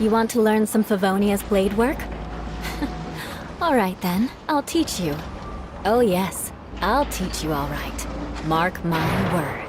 You want to learn some Favonia's blade work? Alright then, I'll teach you. Oh yes, I'll teach you all right. Mark my words.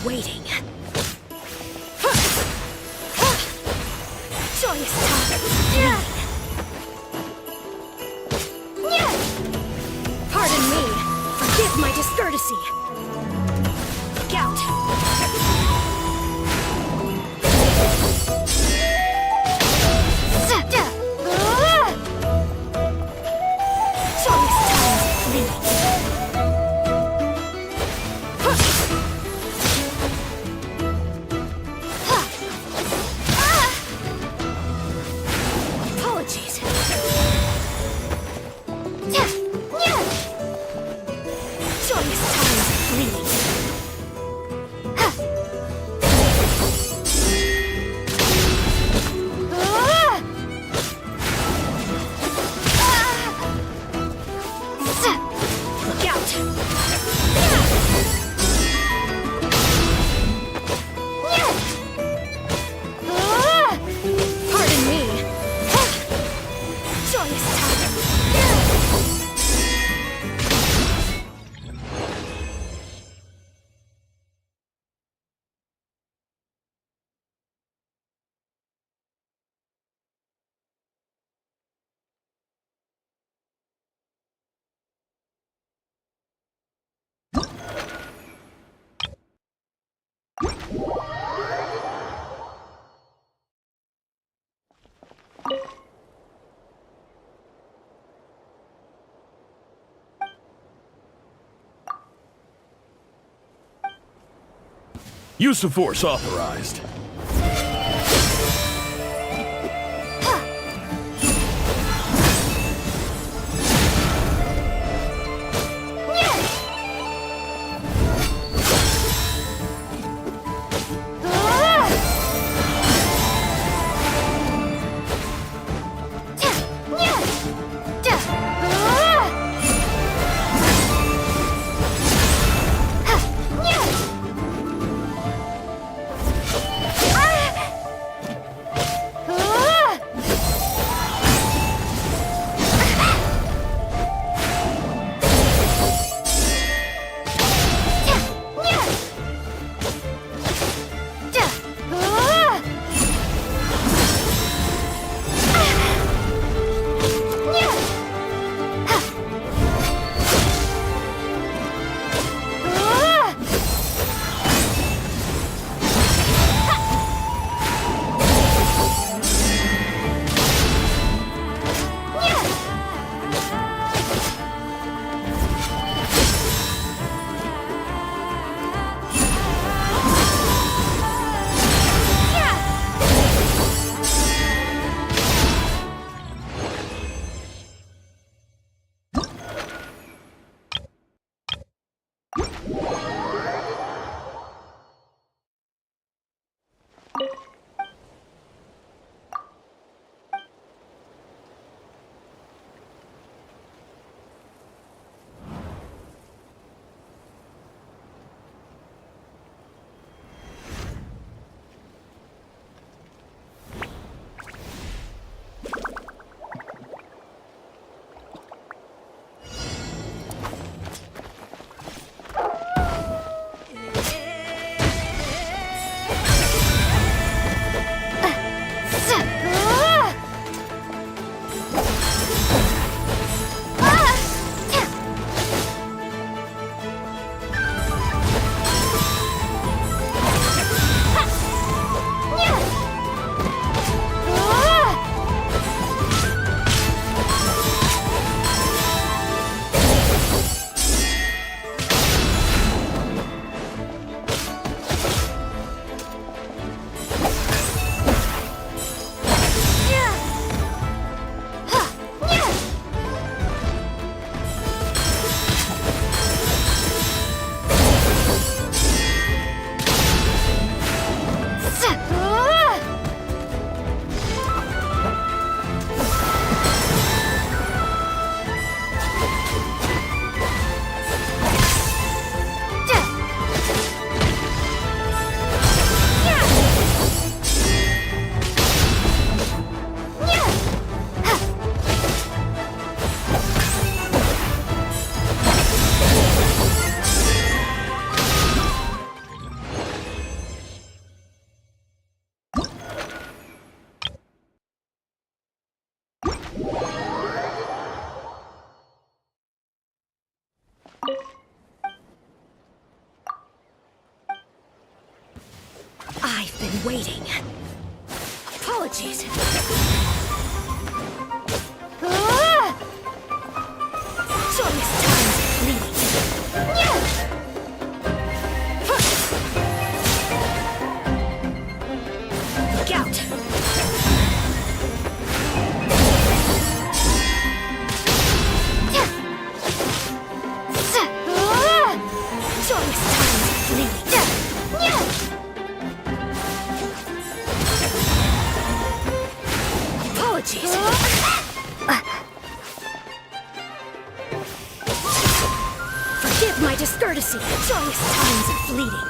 waiting. Joyous time. Pardon me. Forgive my discourtesy. Look out. Use of force authorized. waiting. Apologies. Joyous times of fleeting. Look out! Joyous times of fleeting. Apologies. Forgive my discourtesy. Joyous times are fleeting.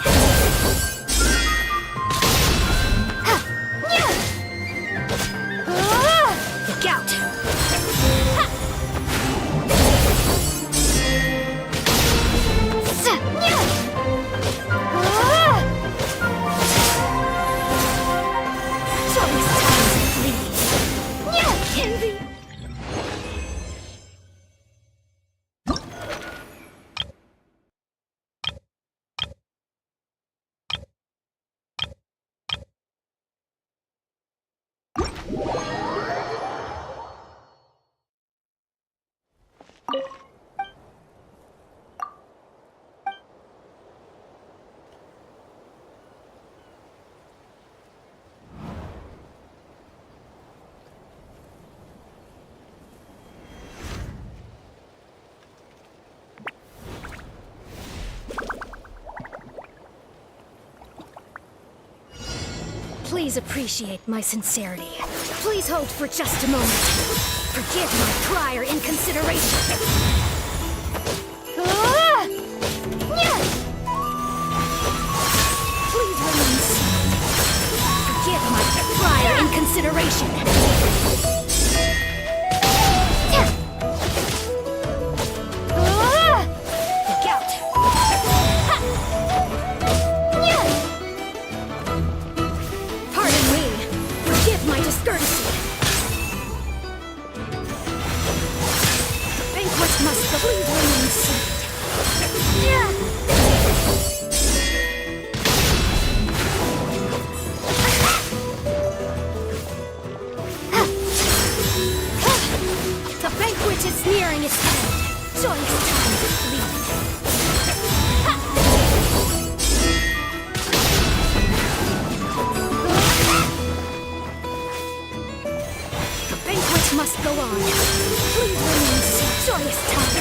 Look out! Joyous times are fleeting. Envy. Please appreciate my sincerity. Please hold for just a moment. Forgive my prior inconsideration. Please remain seated. Forgive my prior inconsideration. Look out! Pardon me. Forgive my discourtesy. The banquet must please remain seated. The banquet is nearing its end. Joyous times of fleeting. The banquet must go on. Please remain seated. Joyous time.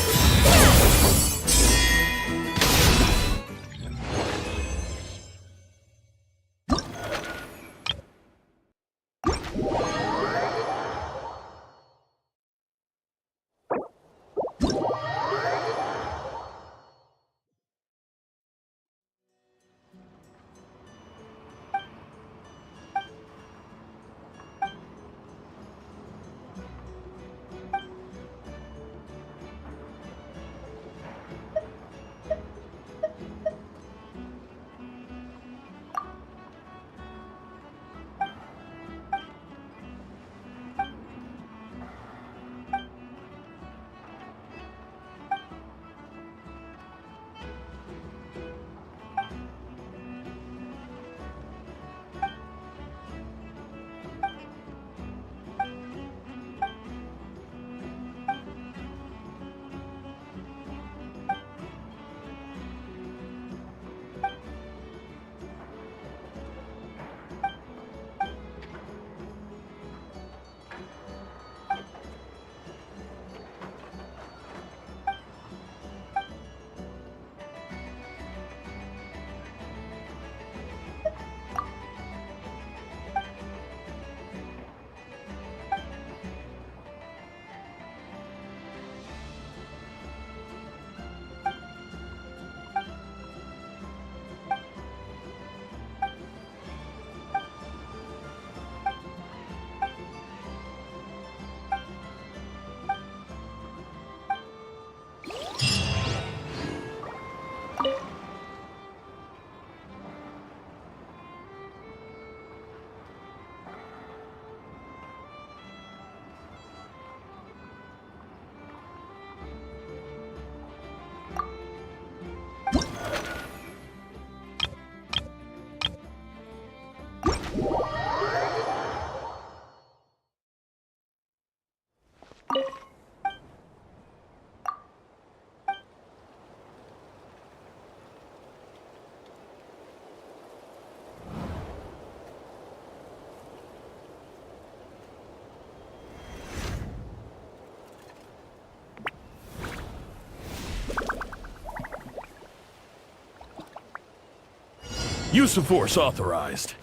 Use of force authorized.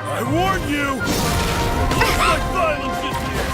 I warn you! Looks like violence is here!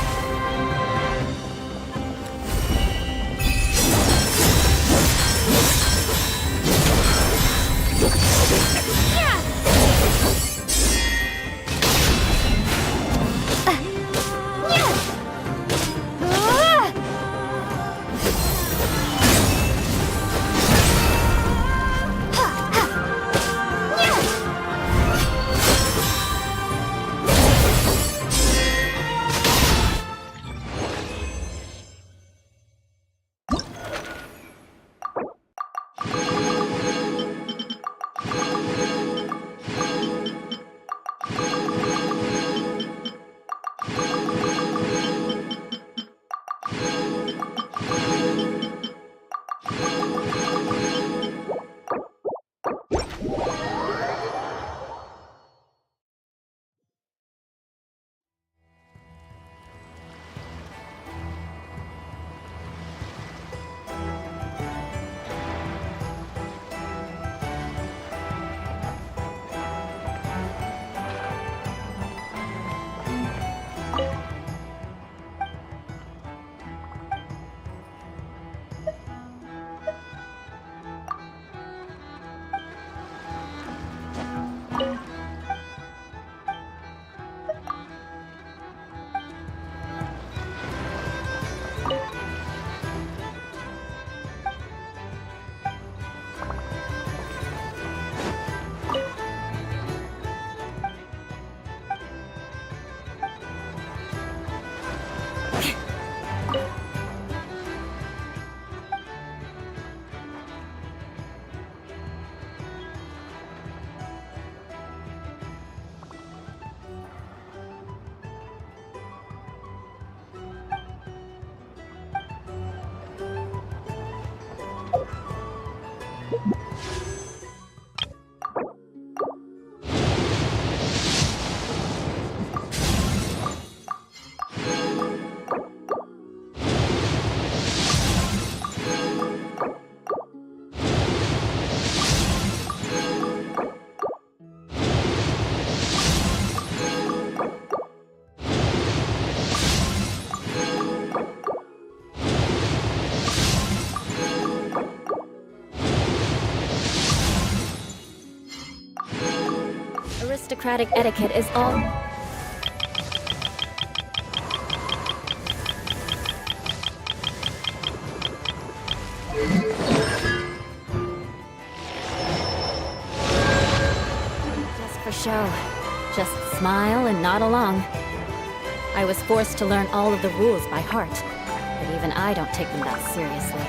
Aristocratic etiquette is all... just for show. Just smile and nod along. I was forced to learn all of the rules by heart, but even I don't take them that seriously.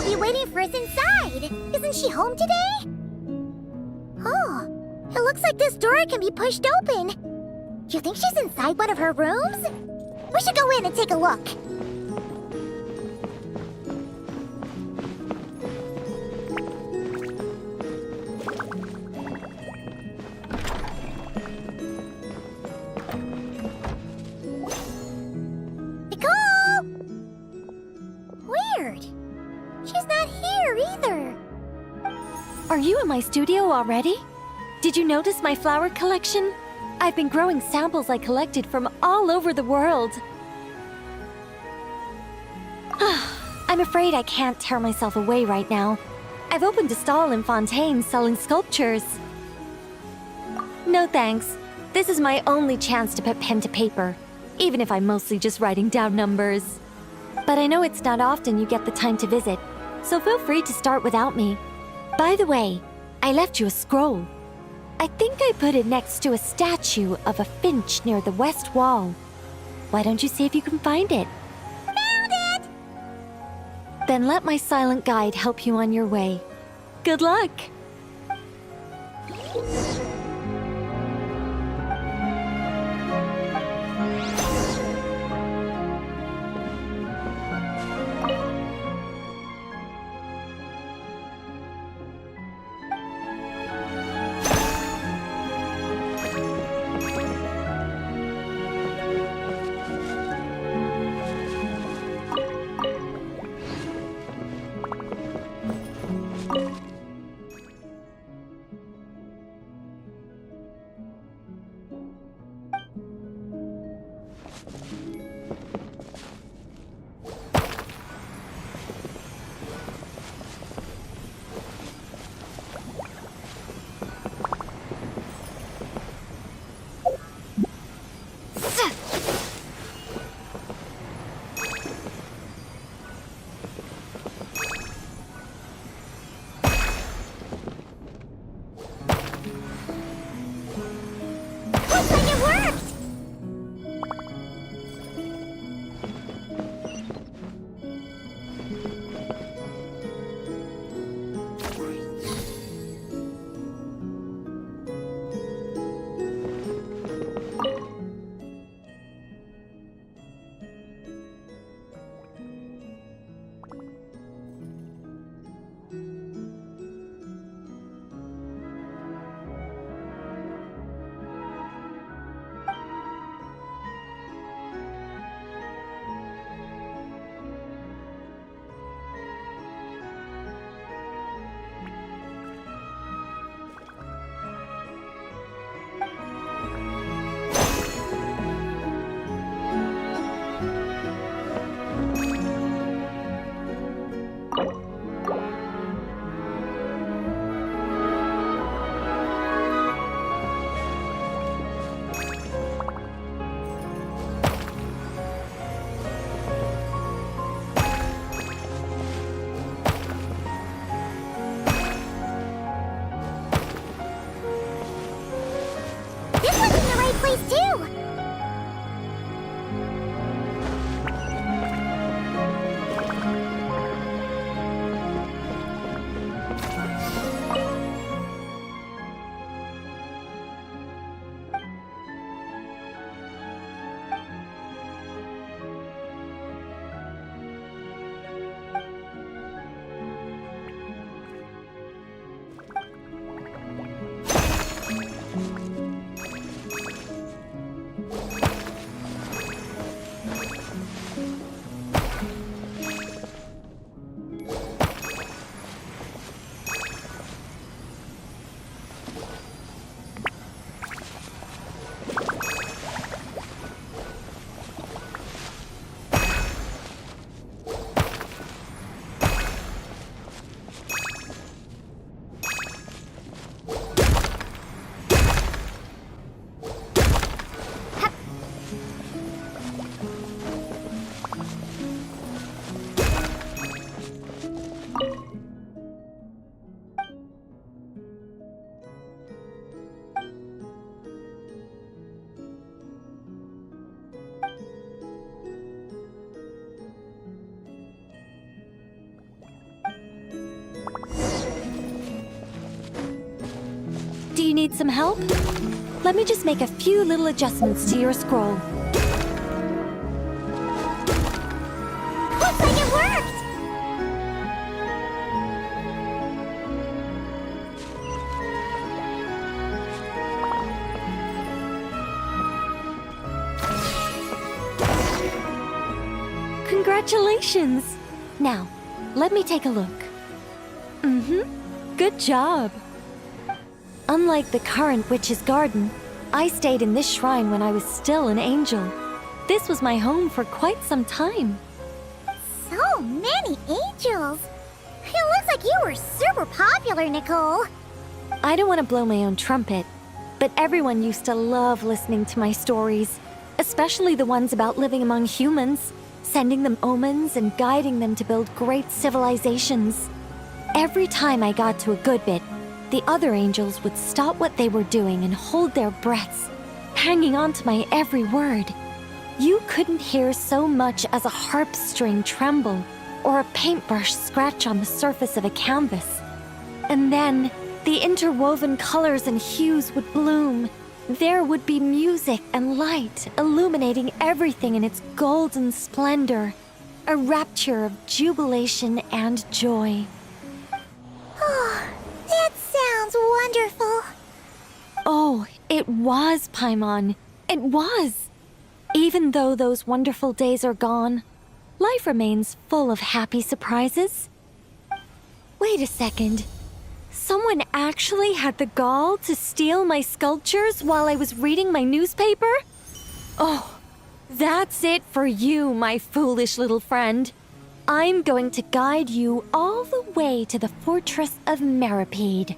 be waiting for us inside. Isn't she home today? Oh, it looks like this door can be pushed open. Do you think she's inside one of her rooms? We should go in and take a look. Nicole! Weird. She's not here either. Are you in my studio already? Did you notice my flower collection? I've been growing samples I collected from all over the world. I'm afraid I can't tear myself away right now. I've opened a stall in Fontaine selling sculptures. No thanks. This is my only chance to put pen to paper, even if I'm mostly just writing down numbers. But I know it's not often you get the time to visit, so feel free to start without me. By the way, I left you a scroll. I think I put it next to a statue of a finch near the west wall. Why don't you see if you can find it? Found it! Then let my silent guide help you on your way. Good luck! Looks like it worked! This one's in the right place too! need some help? Let me just make a few little adjustments to your scroll. Looks like it worked! Congratulations! Now, let me take a look. Good job. Unlike the current witch's garden, I stayed in this shrine when I was still an angel. This was my home for quite some time. So many angels! It looks like you were super popular, Nicole. I don't want to blow my own trumpet, but everyone used to love listening to my stories, especially the ones about living among humans, sending them omens and guiding them to build great civilizations. Every time I got to a good bit, the other angels would stop what they were doing and hold their breaths, hanging on to my every word. You couldn't hear so much as a harp string tremble or a paintbrush scratch on the surface of a canvas. And then, the interwoven colors and hues would bloom. There would be music and light illuminating everything in its golden splendor, a rapture of jubilation and joy. Oh, that sounds wonderful. Oh, it was, Paimon. It was. Even though those wonderful days are gone, life remains full of happy surprises. Wait a second. Someone actually had the gall to steal my sculptures while I was reading my newspaper? Oh, that's it for you, my foolish little friend. I'm going to guide you all the way to the fortress of Meripede.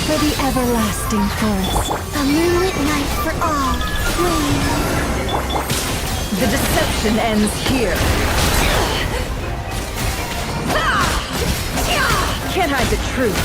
For the everlasting forest. A moonlit night for all. The deception ends here. Can't hide the truth.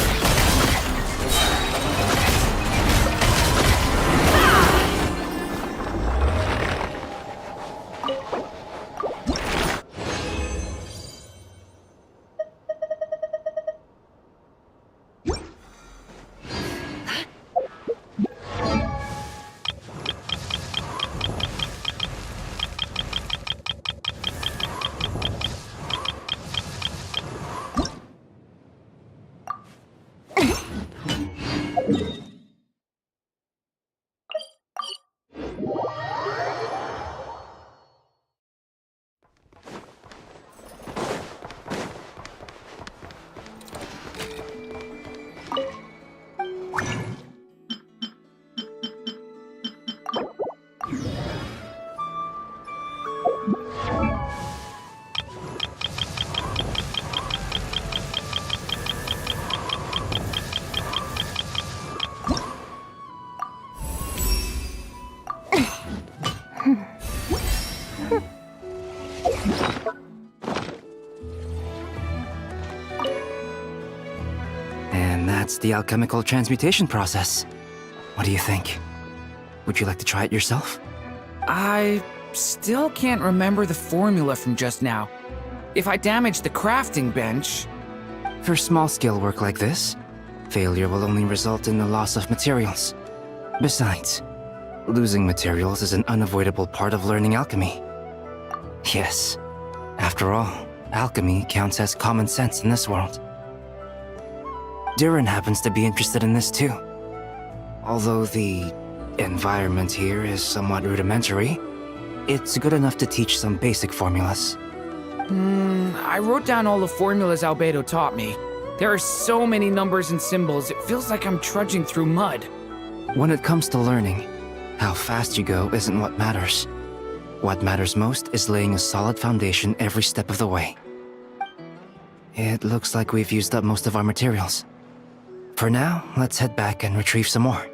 It's the alchemical transmutation process. What do you think? Would you like to try it yourself? I still can't remember the formula from just now. If I damage the crafting bench... For small-scale work like this, failure will only result in the loss of materials. Besides, losing materials is an unavoidable part of learning alchemy. Yes, after all, alchemy counts as common sense in this world. Durin happens to be interested in this too. Although the environment here is somewhat rudimentary, it's good enough to teach some basic formulas. I wrote down all the formulas Albedo taught me. There are so many numbers and symbols, it feels like I'm trudging through mud. When it comes to learning, how fast you go isn't what matters. What matters most is laying a solid foundation every step of the way. It looks like we've used up most of our materials. For now, let's head back and retrieve some more.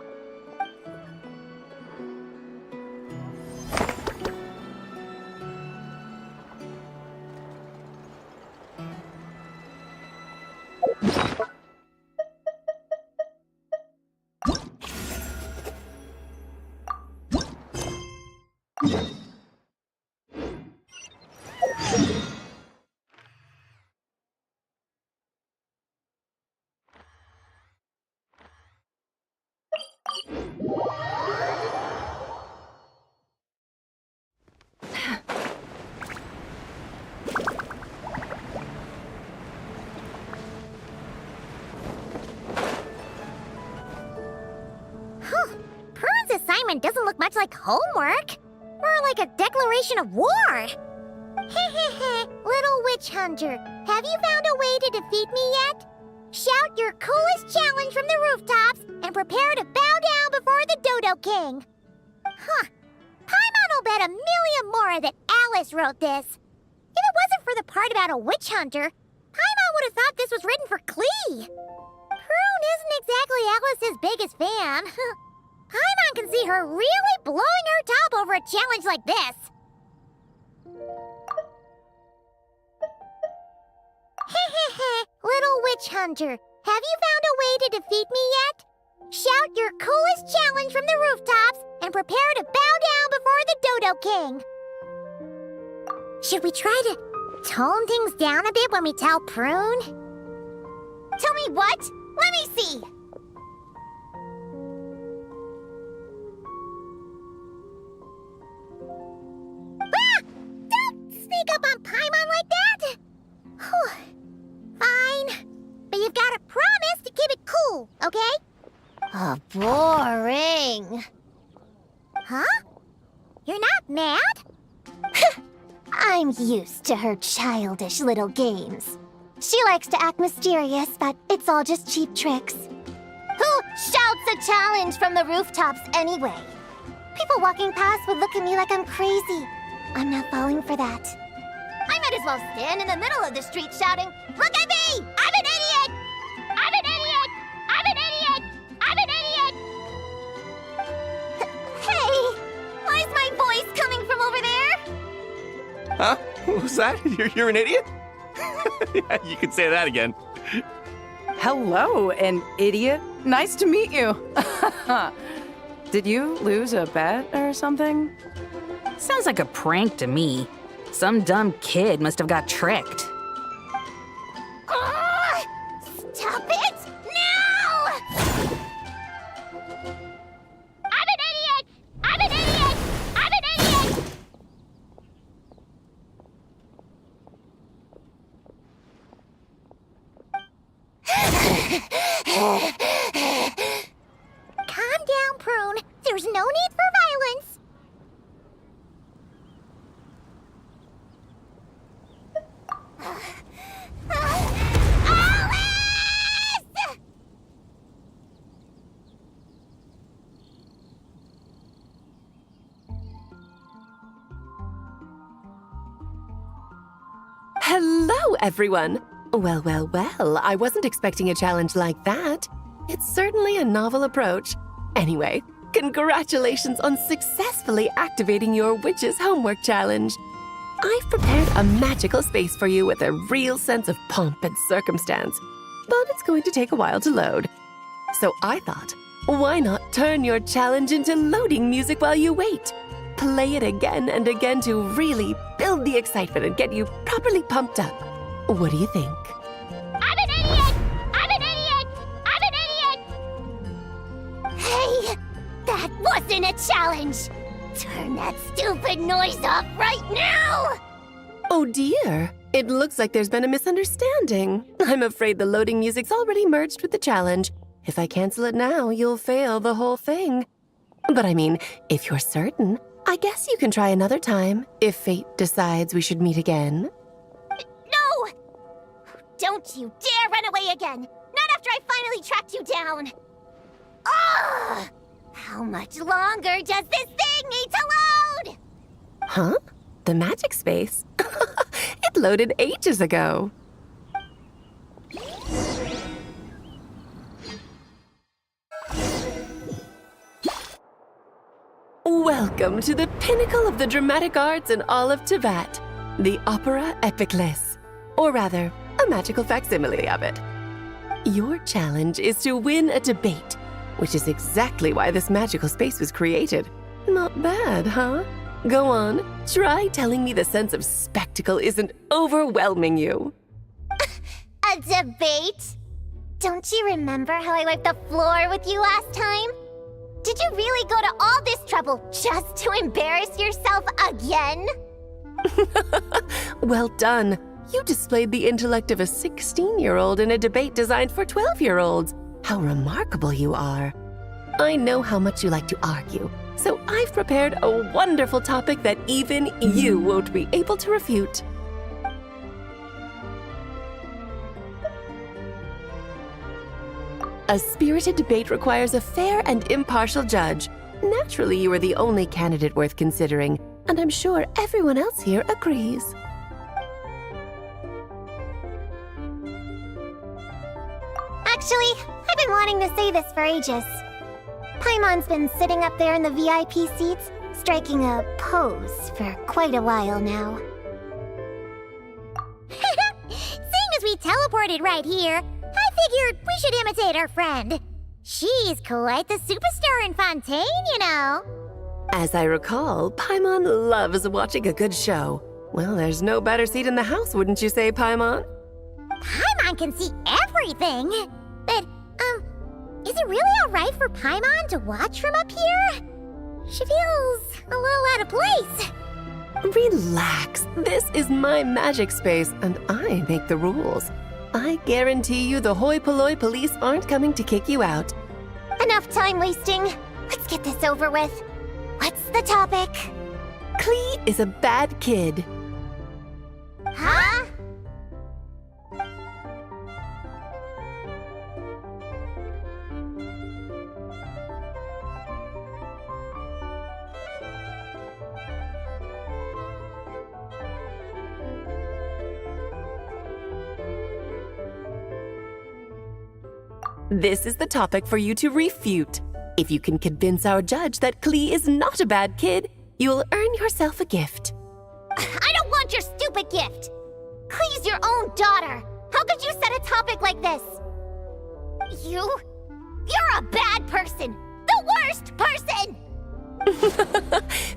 Prune's assignment doesn't look much like homework. More like a declaration of war. Hehehe, little witch hunter. Have you found a way to defeat me yet? Shout your coolest challenge from the rooftops and prepare to bow down before the Dodo King. Huh. Paimon will bet a million more that Alice wrote this. If it wasn't for the part about a witch hunter, Paimon would have thought this was written for Klee. Prune isn't exactly Alice's biggest fan. Paimon can see her really blowing her top over a challenge like this. Hehehe, little witch hunter. Have you found a way to defeat me yet? Shout your coolest challenge from the rooftops and prepare to bow down before the Dodo King. Should we try to tone things down a bit when we tell Prune? Tell me what? Let me see. Ah! Don't sneak up on Paimon like that! Whew. Fine. But you've got to promise to keep it cool, okay? Oh, boring. Huh? You're not mad? I'm used to her childish little games. She likes to act mysterious, but it's all just cheap tricks. Who shouts a challenge from the rooftops anyway? People walking past would look at me like I'm crazy. I'm not falling for that. I might as well stand in the middle of the street shouting, "Look at me! I'm an idiot! I'm an idiot! I'm an idiot! I'm an idiot!" Hey! Why is my voice coming from over there? Huh? What was that? You're an idiot? Yeah, you can say that again. Hello, an idiot. Nice to meet you. Did you lose a bet or something? Sounds like a prank to me. Some dumb kid must have got tricked. Stop it! Now! I'm an idiot! I'm an idiot! I'm an idiot! Calm down, Prune. There's no need for violence. Alice! Hello, everyone! Well, I wasn't expecting a challenge like that. It's certainly a novel approach. Anyway, congratulations on successfully activating your Witch's Homework Challenge. I've prepared a magical space for you with a real sense of pomp and circumstance, but it's going to take a while to load. So I thought, why not turn your challenge into loading music while you wait? Play it again and again to really build the excitement and get you properly pumped up. What do you think? I'm an idiot! I'm an idiot! I'm an idiot! Hey, that wasn't a challenge! Turn that stupid noise off right now! Oh dear, it looks like there's been a misunderstanding. I'm afraid the loading music's already merged with the challenge. If I cancel it now, you'll fail the whole thing. But I mean, if you're certain, I guess you can try another time, if fate decides we should meet again. No! Don't you dare run away again! Not after I finally tracked you down! Ugh! How much longer does this thing need to load? Huh? The magic space? It loaded ages ago. Welcome to the pinnacle of the dramatic arts in all of Tibet, the Opera Epicless, or rather, a magical facsimile of it. Your challenge is to win a debate, which is exactly why this magical space was created. Not bad, huh? Go on, try telling me the sense of spectacle isn't overwhelming you. A debate? Don't you remember how I wiped the floor with you last time? Did you really go to all this trouble just to embarrass yourself again? Well done. You displayed the intellect of a 16-year-old in a debate designed for 12-year-olds. How remarkable you are. I know how much you like to argue, so I've prepared a wonderful topic that even you won't be able to refute. A spirited debate requires a fair and impartial judge. Naturally, you are the only candidate worth considering, and I'm sure everyone else here agrees. Actually, I've been wanting to say this for ages. Paimon's been sitting up there in the VIP seats, striking a pose for quite a while now. Seeing as we teleported right here, I figured we should imitate our friend. She's quite the superstar in Fontaine, you know. As I recall, Paimon loves watching a good show. Well, there's no better seat in the house, wouldn't you say, Paimon? Paimon can see everything. But, is it really alright for Paimon to watch from up here? She feels a little out of place. Relax. This is my magic space, and I make the rules. I guarantee you the hoi polloi police aren't coming to kick you out. Enough time wasting. Let's get this over with. What's the topic? Klee is a bad kid. Huh? This is the topic for you to refute. If you can convince our judge that Klee is not a bad kid, you'll earn yourself a gift. I don't want your stupid gift. Klee's your own daughter. How could you set a topic like this? You're a bad person. The worst person.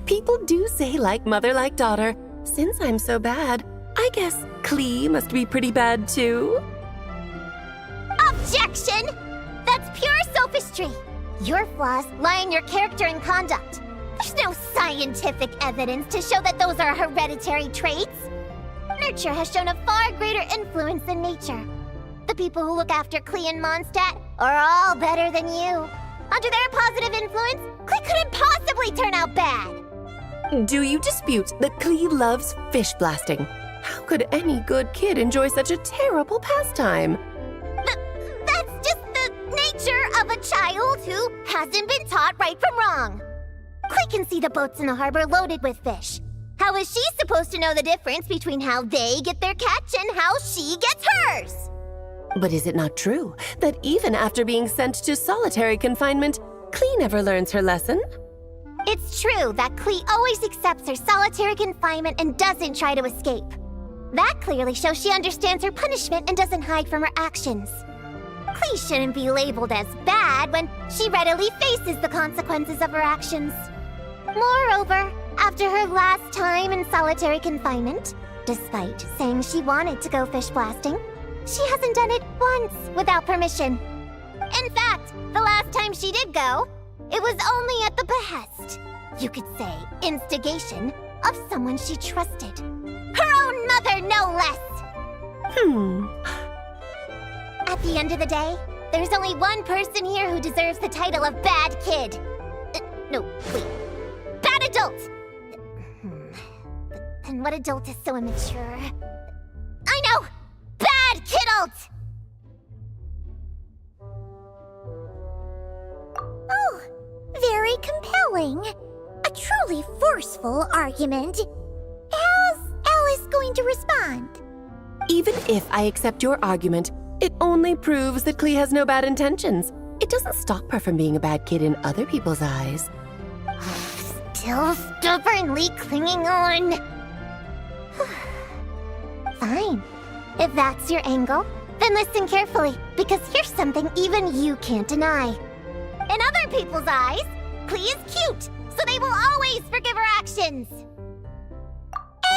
People do say like mother, like daughter. Since I'm so bad, I guess Klee must be pretty bad too. Objection! That's pure sophistry. Your flaws lie in your character and conduct. There's no scientific evidence to show that those are hereditary traits. Nurture has shown a far greater influence than nature. The people who look after Klee and Mondstadt are all better than you. Under their positive influence, Klee couldn't possibly turn out bad. Do you dispute that Klee loves fish blasting? How could any good kid enjoy such a terrible pastime? That's just the nature of a child who hasn't been taught right from wrong. Klee can see the boats in the harbor loaded with fish. How is she supposed to know the difference between how they get their catch and how she gets hers? But is it not true that even after being sent to solitary confinement, Klee never learns her lesson? It's true that Klee always accepts her solitary confinement and doesn't try to escape. That clearly shows she understands her punishment and doesn't hide from her actions. Klee shouldn't be labeled as bad when she readily faces the consequences of her actions. Moreover, after her last time in solitary confinement, despite saying she wanted to go fish blasting, she hasn't done it once without permission. In fact, the last time she did go, it was only at the behest, you could say instigation, of someone she trusted. Her own mother, no less! At the end of the day, there's only one person here who deserves the title of bad kid. No, wait. Bad adult! But then what adult is so immature? I know! Bad kidult! Oh, very compelling. A truly forceful argument. How's Alice going to respond? Even if I accept your argument, it only proves that Klee has no bad intentions. It doesn't stop her from being a bad kid in other people's eyes. Still stubbornly clinging on. Fine. If that's your angle, then listen carefully, because here's something even you can't deny. In other people's eyes, Klee is cute, so they will always forgive her actions.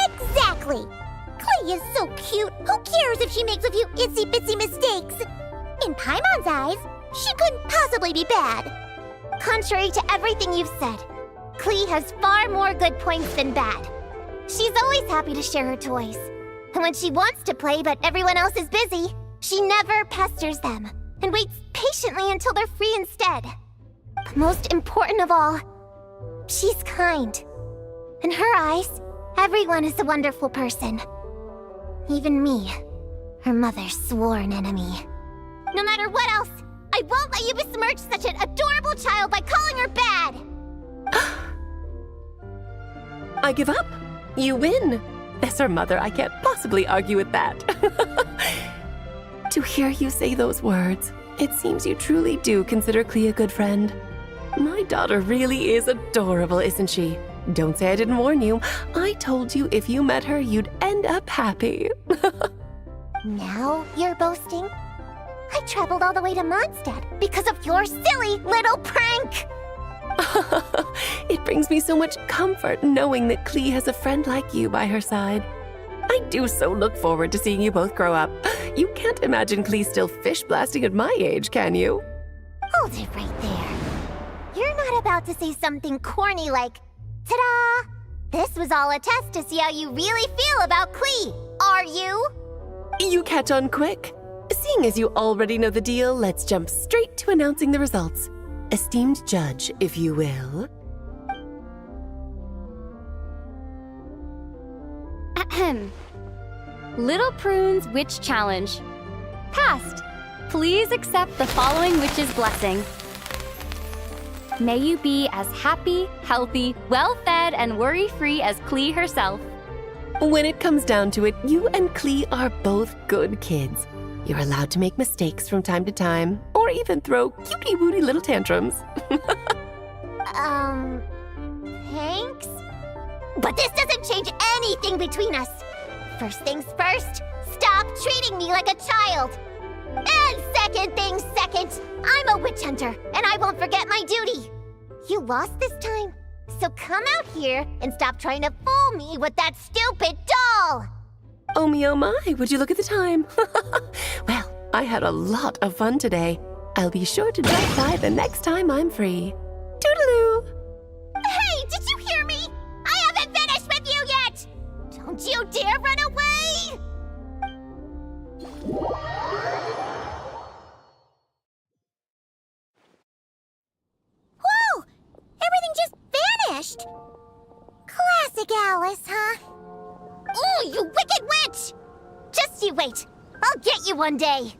Exactly! Klee is so cute, who cares if she makes a few itsy-bitsy mistakes? In Paimon's eyes, she couldn't possibly be bad. Contrary to everything you've said, Klee has far more good points than bad. She's always happy to share her toys. And when she wants to play but everyone else is busy, she never pesters them and waits patiently until they're free instead. But most important of all, she's kind. In her eyes, everyone is a wonderful person. Even me, her mother's sworn enemy. No matter what else, I won't let you besmirch such an adorable child by calling her bad! I give up. You win. As her mother, I can't possibly argue with that. To hear you say those words, it seems you truly do consider Klee a good friend. My daughter really is adorable, isn't she? Don't say I didn't warn you. I told you if you met her, you'd end up happy. Now you're boasting? I traveled all the way to Mondstadt because of your silly little prank! It brings me so much comfort knowing that Klee has a friend like you by her side. I do so look forward to seeing you both grow up. You can't imagine Klee still fish blasting at my age, can you? Hold it right there. You're not about to say something corny like, ta-da! This was all a test to see how you really feel about Klee, are you? You catch on quick. Seeing as you already know the deal, let's jump straight to announcing the results. Esteemed judge, if you will. Ahem. Little Prune's Witch Challenge. Passed. Please accept the following witch's blessing. May you be as happy, healthy, well-fed, and worry-free as Klee herself. When it comes down to it, you and Klee are both good kids. You're allowed to make mistakes from time to time, or even throw cutie-wooty little tantrums. Thanks? But this doesn't change anything between us. First things first, stop treating me like a child. And second things second, I'm a witch hunter, and I won't forget my duty. You lost this time, so come out here and stop trying to fool me with that stupid doll. Oh my, would you look at the time? Well, I had a lot of fun today. I'll be sure to drop by the next time I'm free. Toodaloo! Hey, did you hear me? I haven't finished with you yet! Don't you dare run away! Whoa! Everything just vanished! Classic Alice, huh? Oh, you wicked witch! Just you wait. I'll get you one day.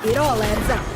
It all adds up.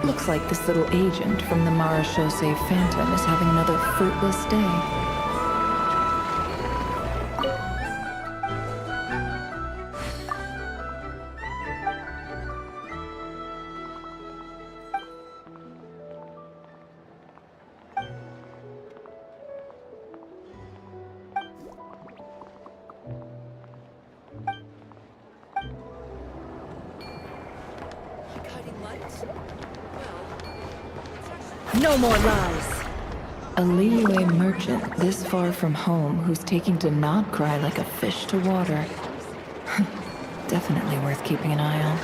Looks like this little agent from the Marechaussee Phantom is having another fruitless day. No more lies. A Liyue merchant this far from home who's taking to not cry like a fish to water. Definitely worth keeping an eye on.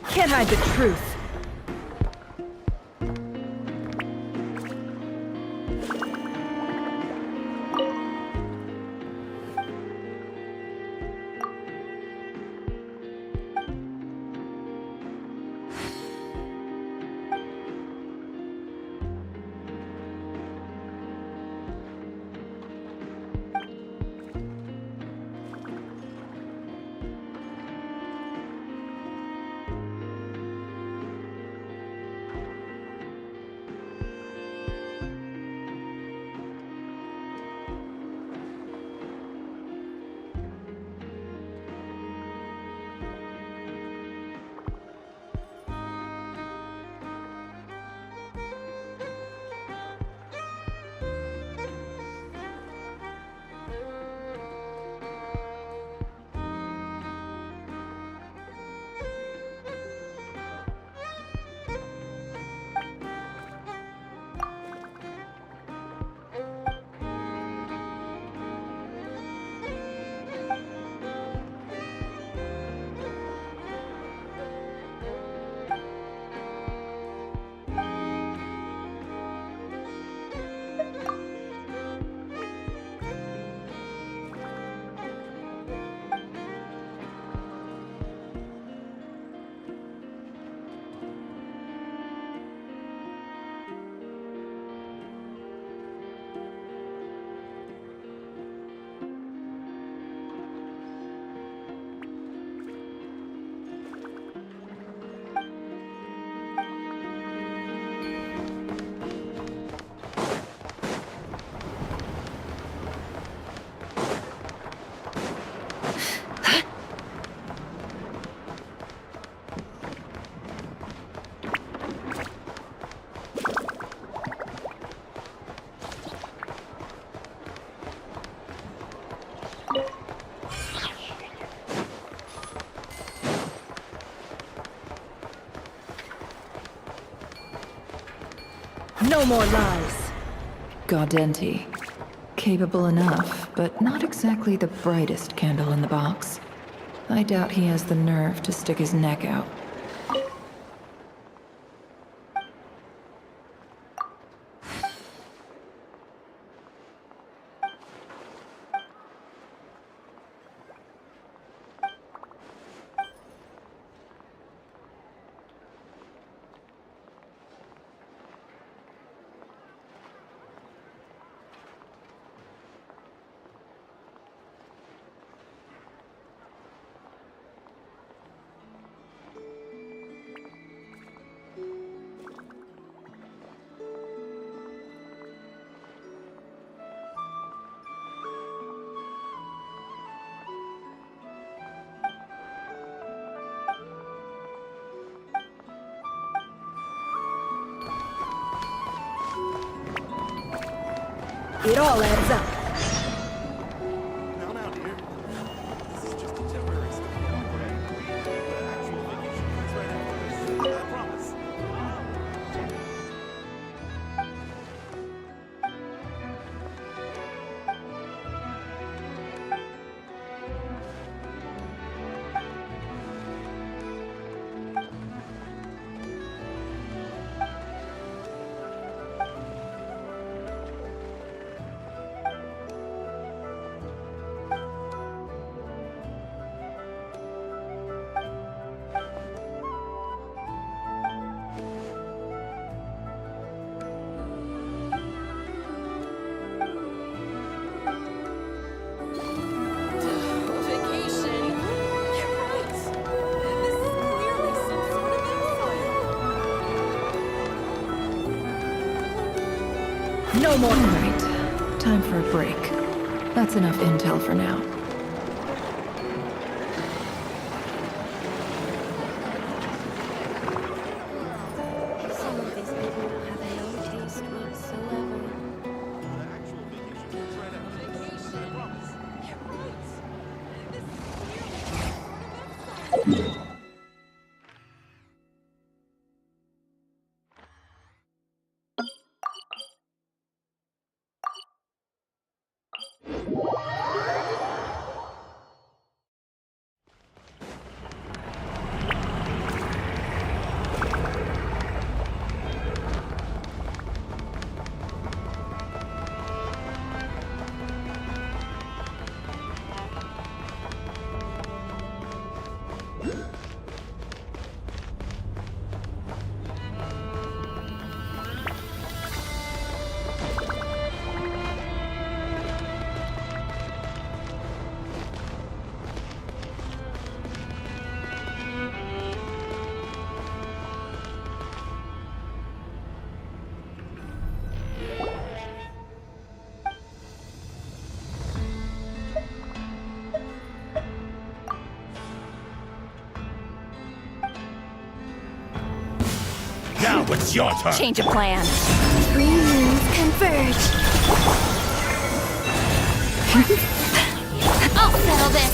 Can't hide the truth. No more lies. Gaudenti. Capable enough, but not exactly the brightest candle in the box. I doubt he has the nerve to stick his neck out. It all adds up. Now I'm out here. This is just a temporary stay. The actual vacation is right after this. I promise. No more. All right, time for a break. That's enough intel for now. Some of these people have no taste whatsoever. The actual vacation is right after this. I promise. Now it's your turn. Change of plan. Three moons converge. I'll settle this.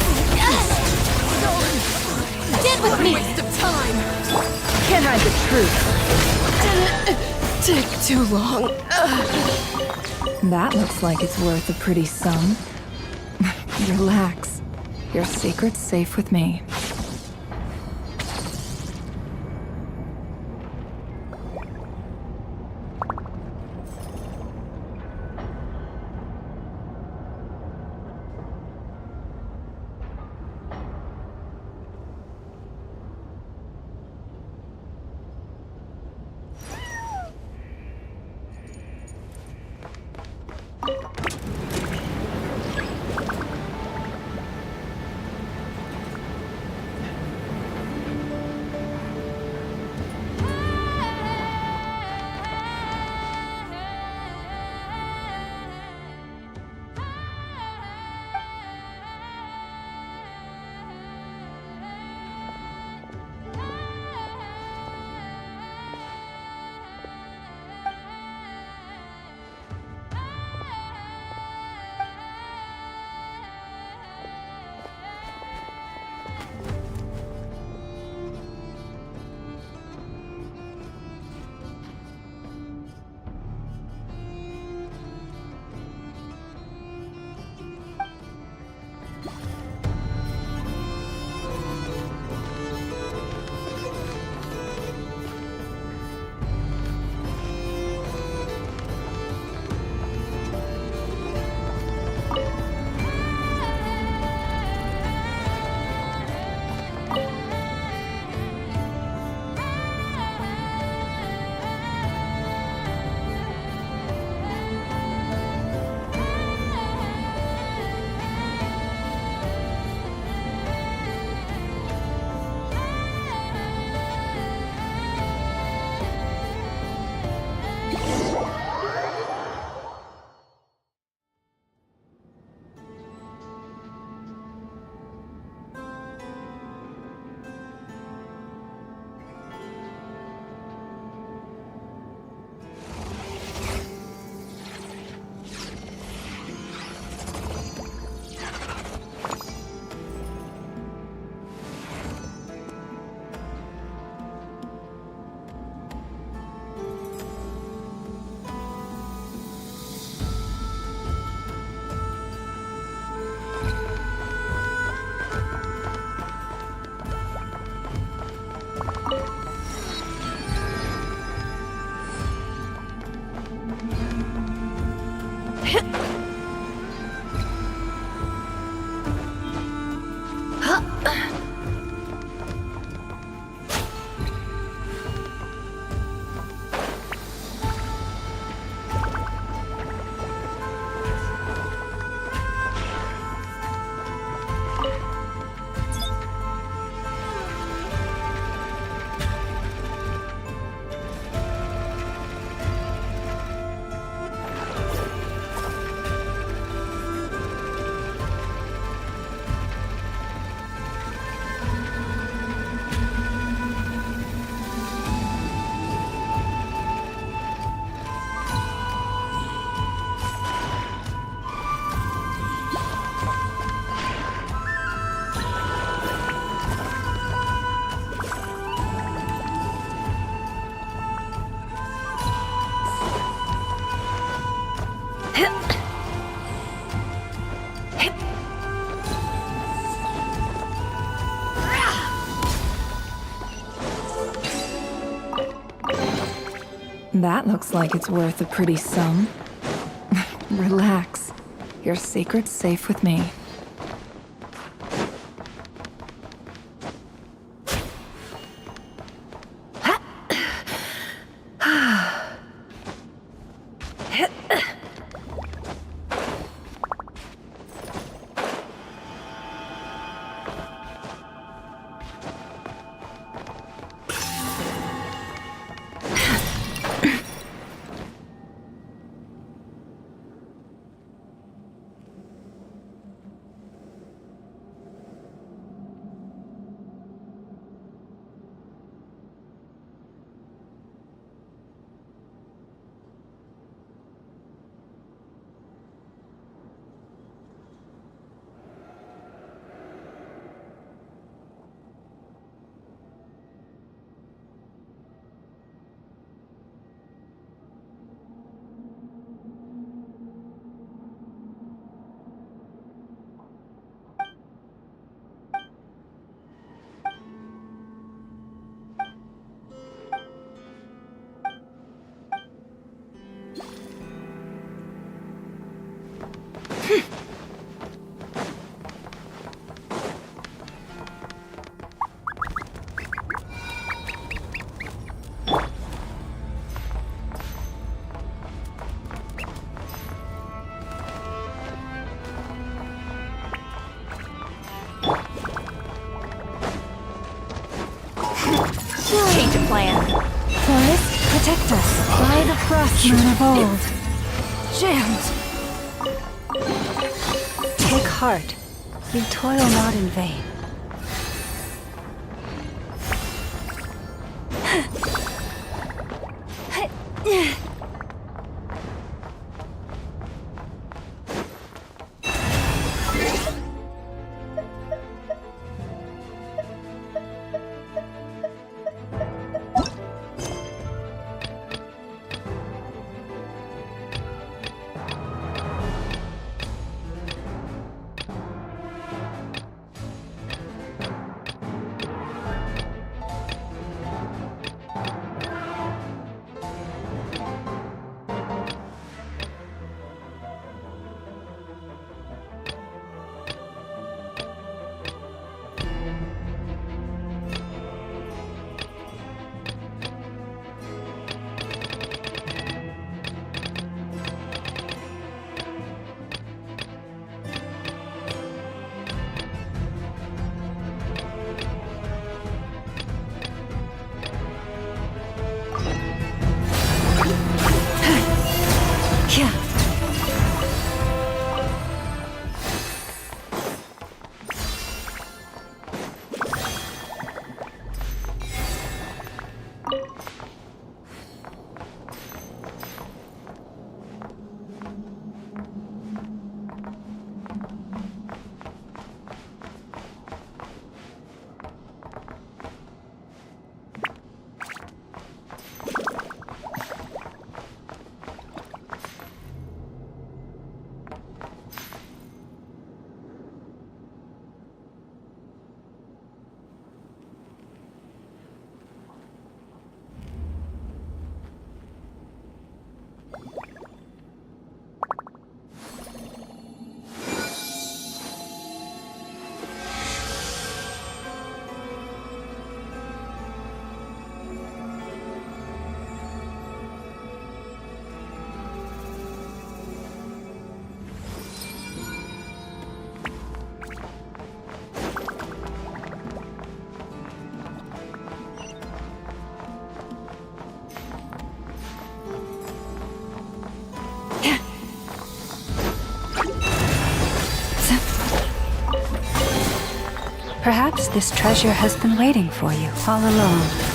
Get with me. Waste of time! Can't hide the truth. Didn't take too long. That looks like it's worth a pretty sum. Relax. Your secret's safe with me. That looks like it's worth a pretty sum. Relax. Your secret's safe with me. Change of plan. Forest, protect us. By the craftsmen of old. Jammed. Take heart. You toil not in vain. Perhaps this treasure has been waiting for you all along.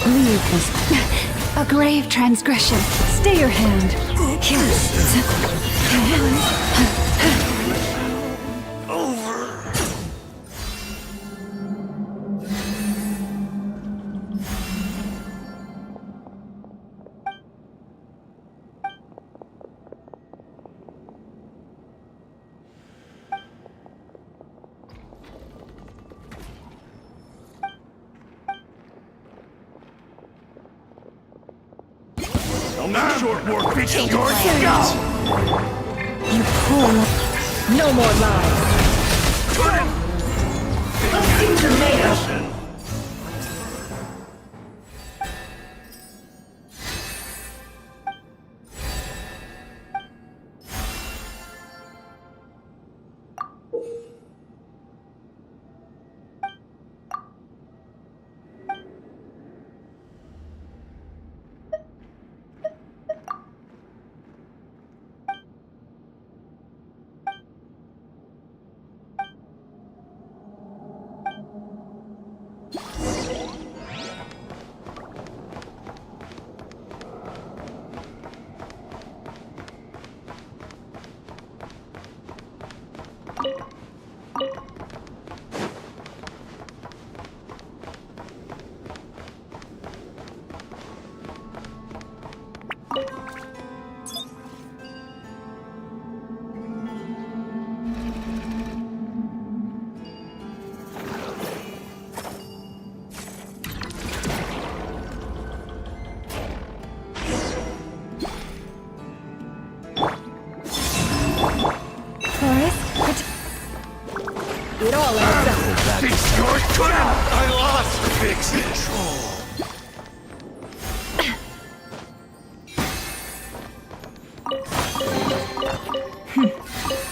Leave this. A grave transgression. Stay your hand. I'll make short work reach your scalp! You poor. No more lies. I lost fix control.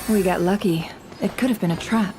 We got lucky. It could have been a trap.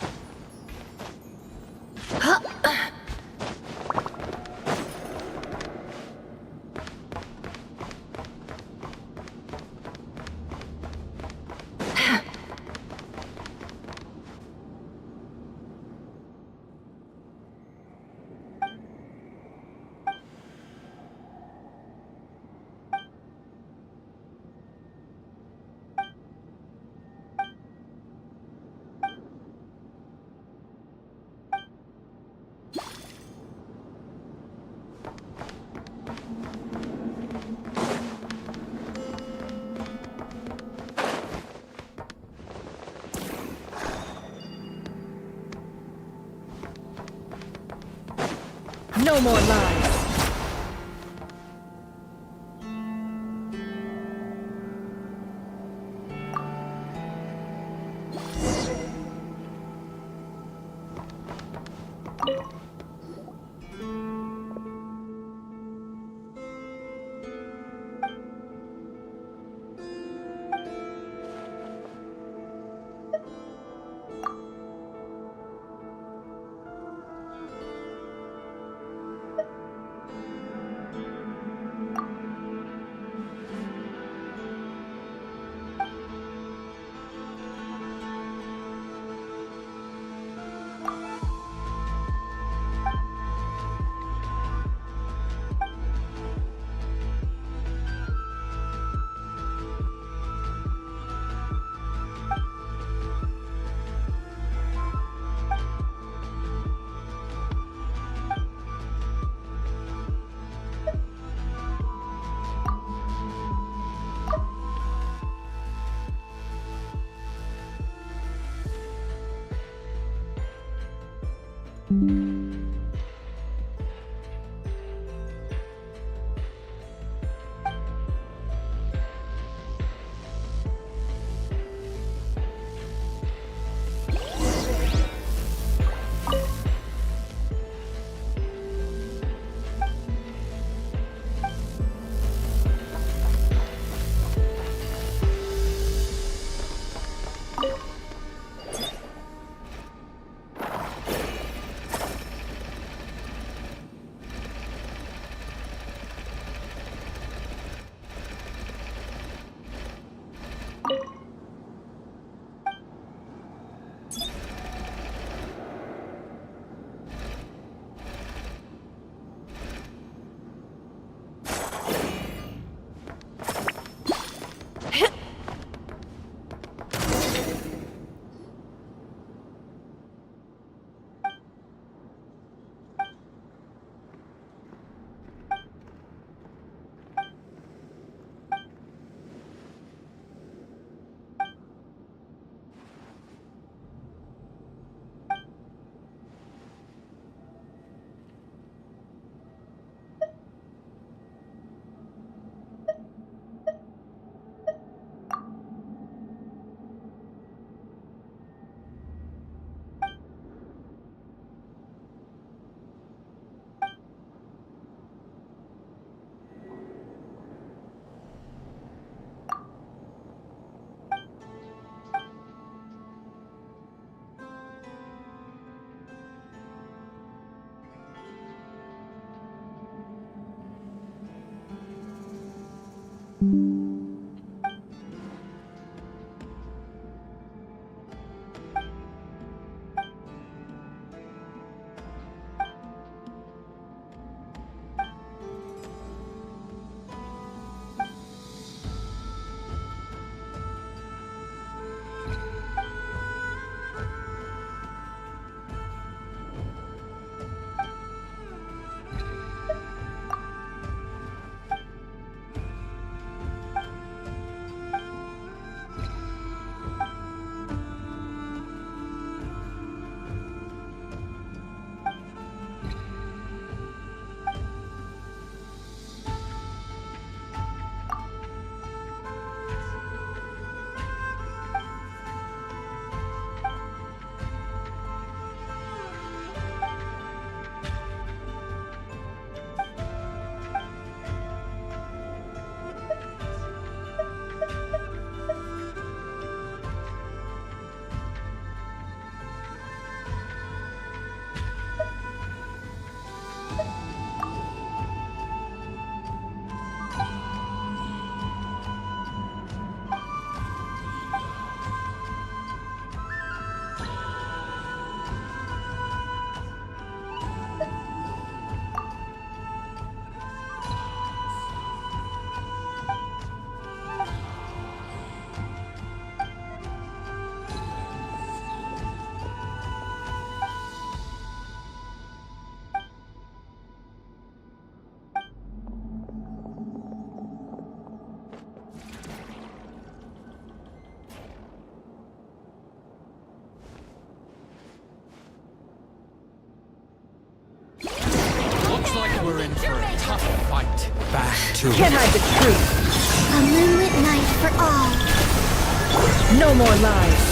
No more lies. We're in for a tough fight. Back to Can't hide the truth. A moonlit night for all. No more lies.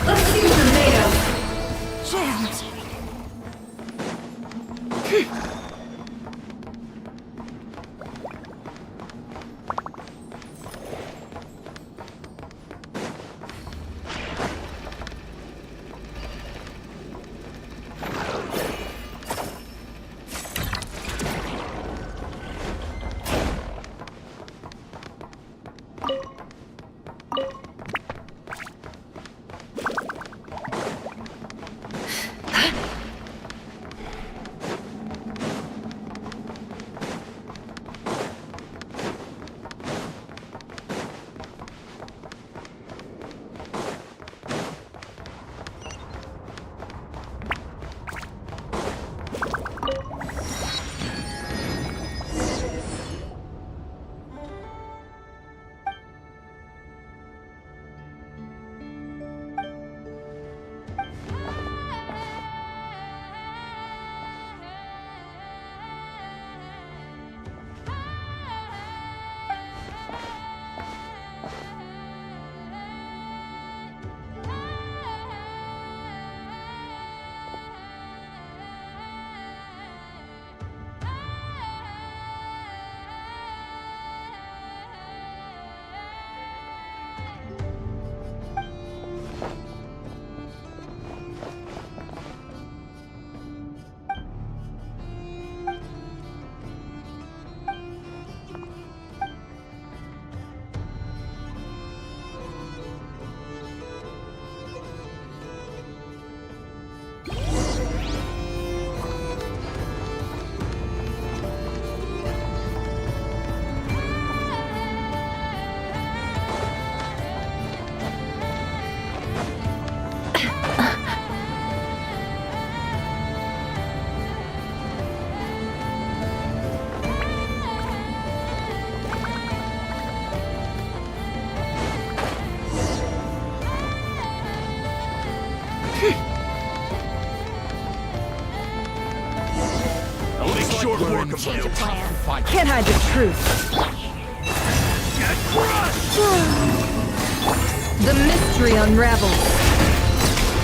Let's see what they're made of. Jammed. I'll make short work of you. fight. Can't hide the truth. Get crushed! The mystery unravels.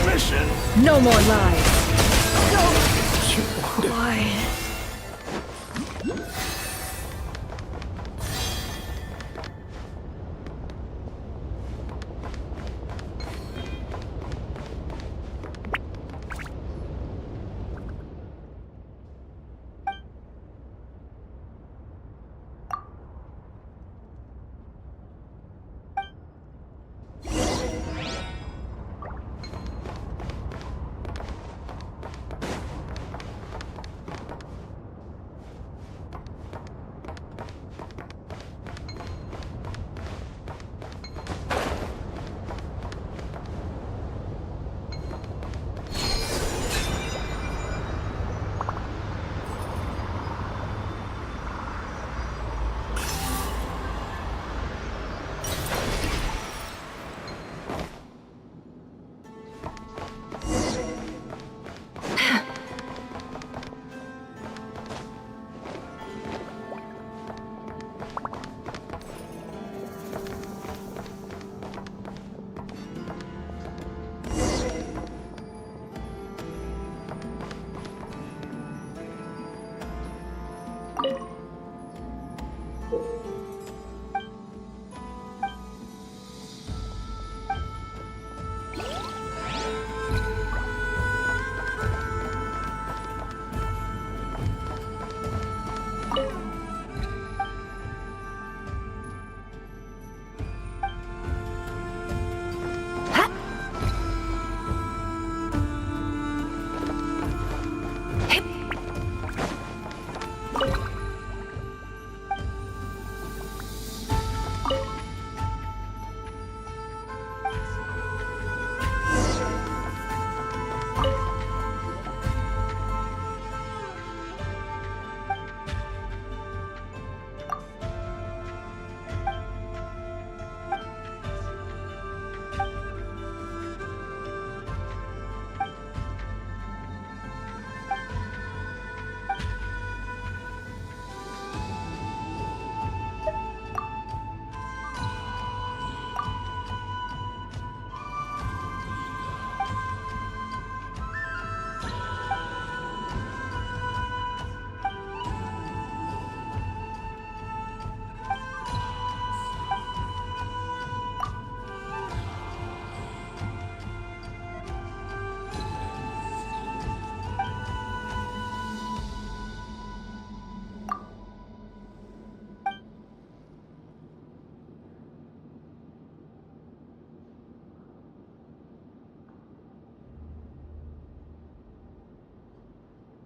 Mission! No more lies. Quiet.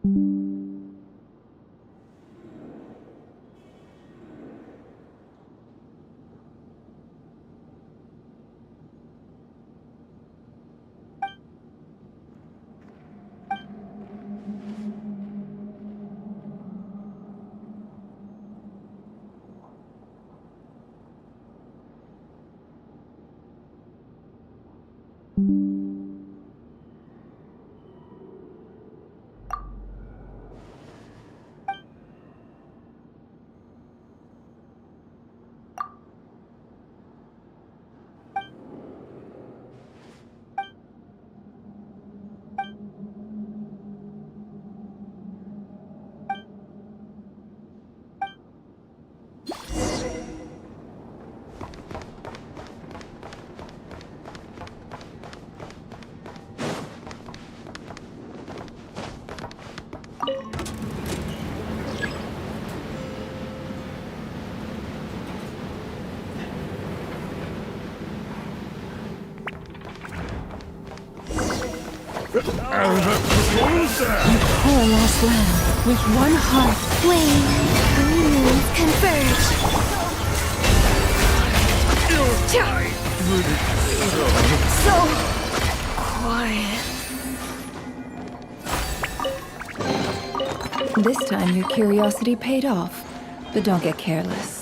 Poor lost lamb, with one heart. Wayne, moons converge. So quiet. This time your curiosity paid off, but don't get careless.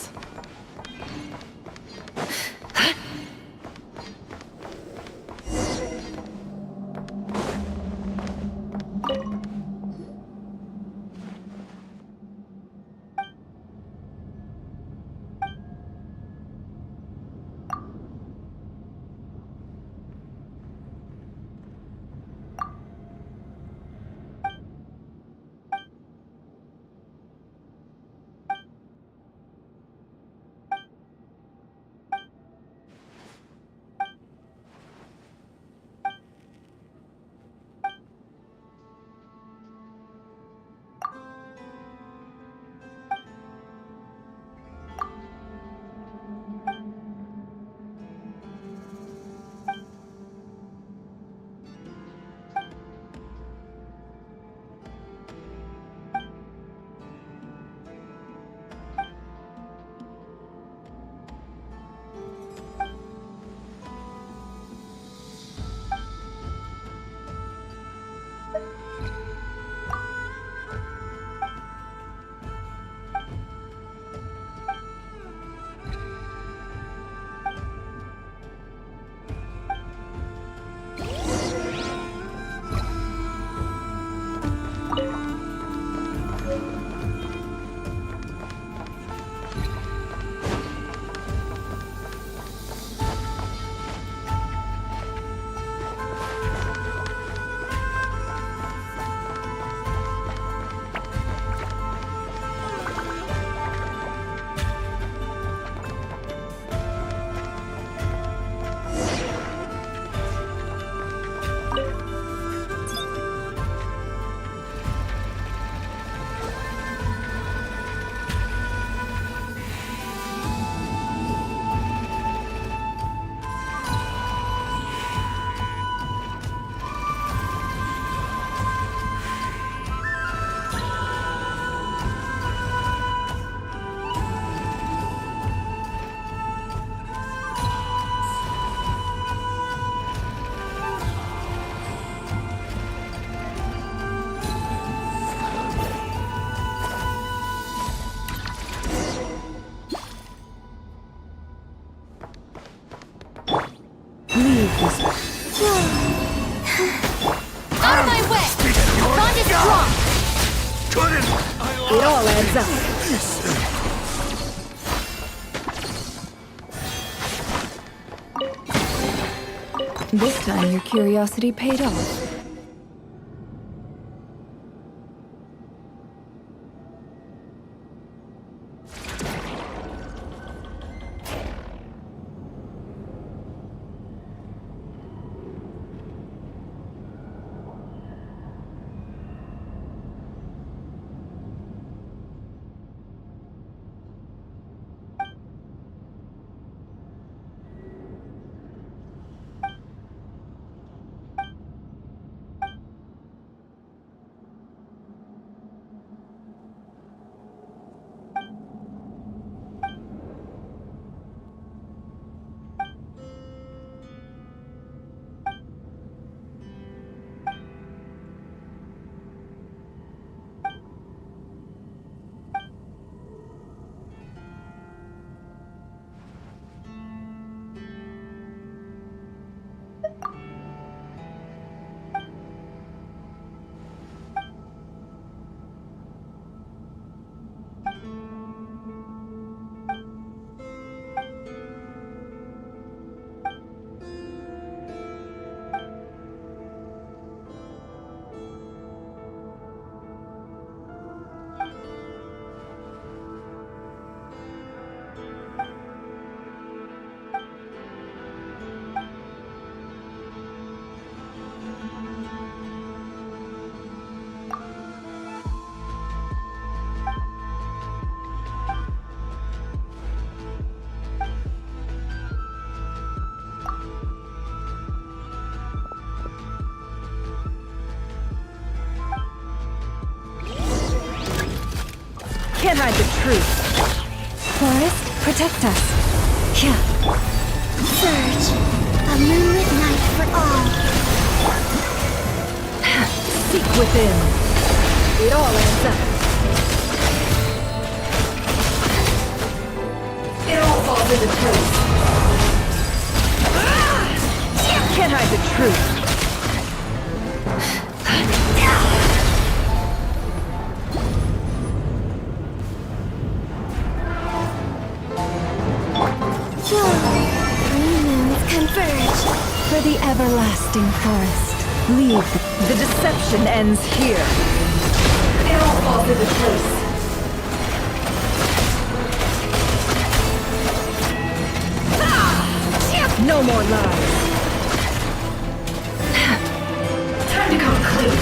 Out of my way! The bond is strong! It all adds up. This time your curiosity paid off. Can't hide the truth. Forest, protect us. Yeah. Surge. A moonlit night for all. Seek within. It all adds up. It all falls into place. Can't hide the truth. Three moons converge. For the everlasting forest, leave The deception ends here. It all falls into place. No more lies. Time to come clean.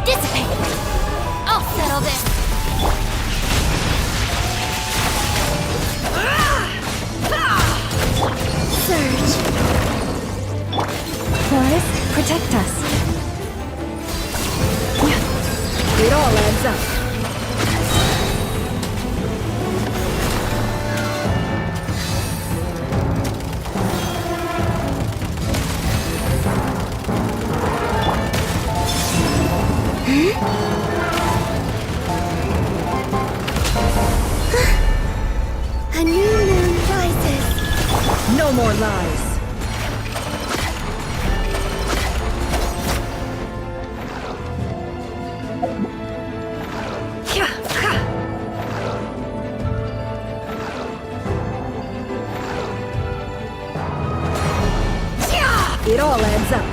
Dissipate. I'll settle this. Surge. forest, protect us. It all adds up. A new moon rises. No more lies. It all adds up.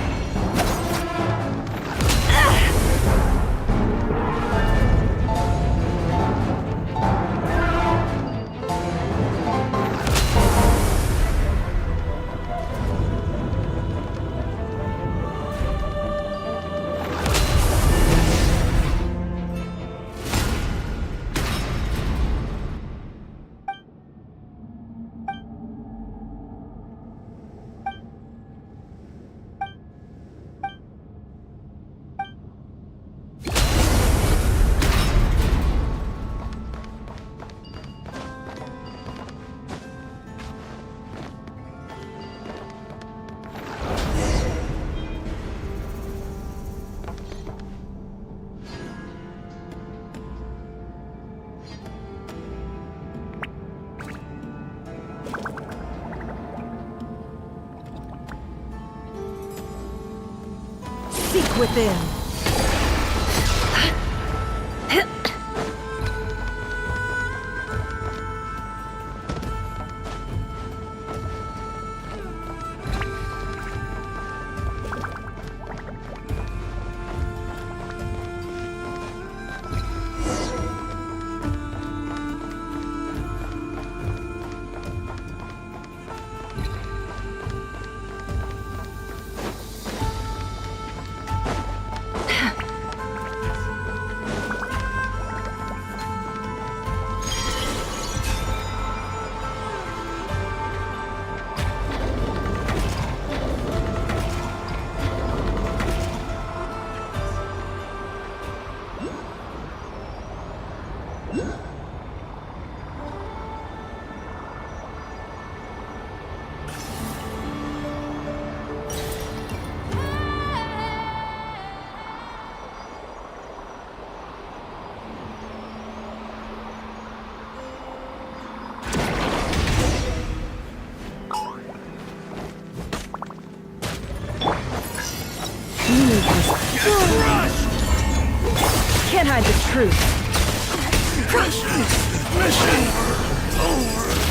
Seek within. Can't hide the truth. Mission over.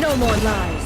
No more lies.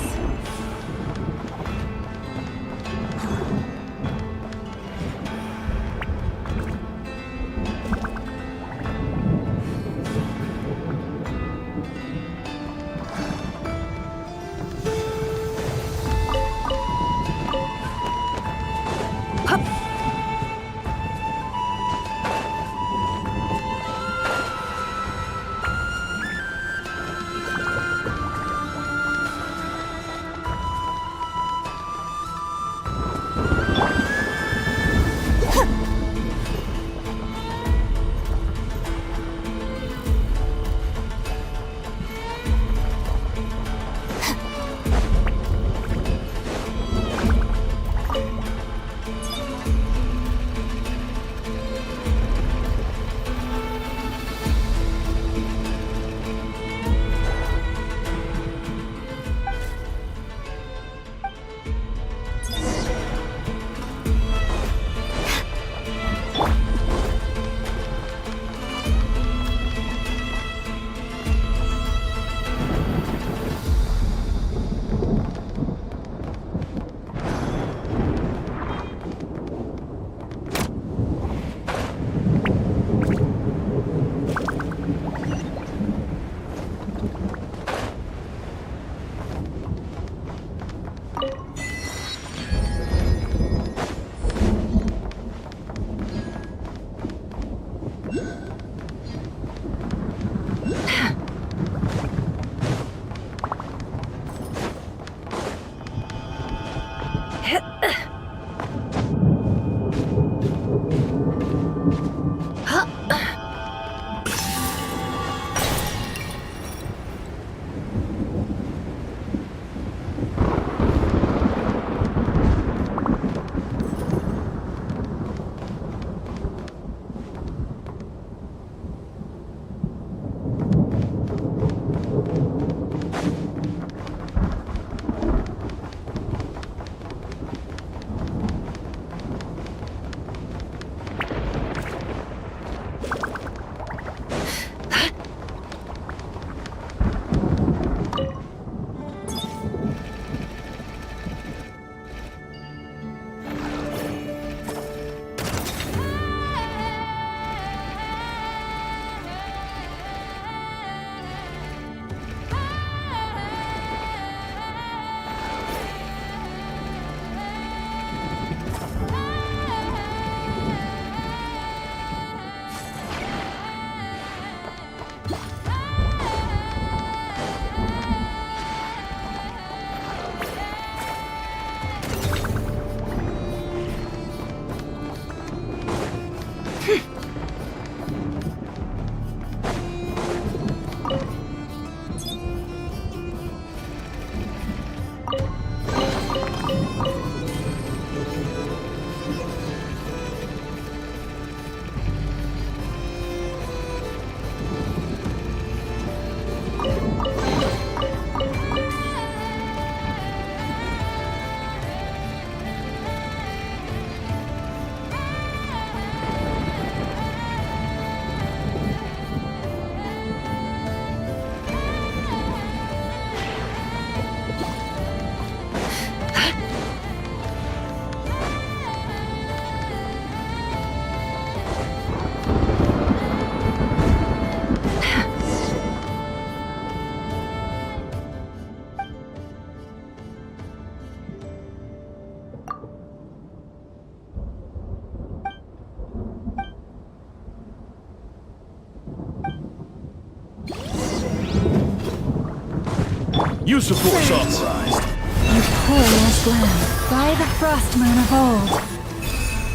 You support us. You poor lost lamb, by the Frostmoon of old.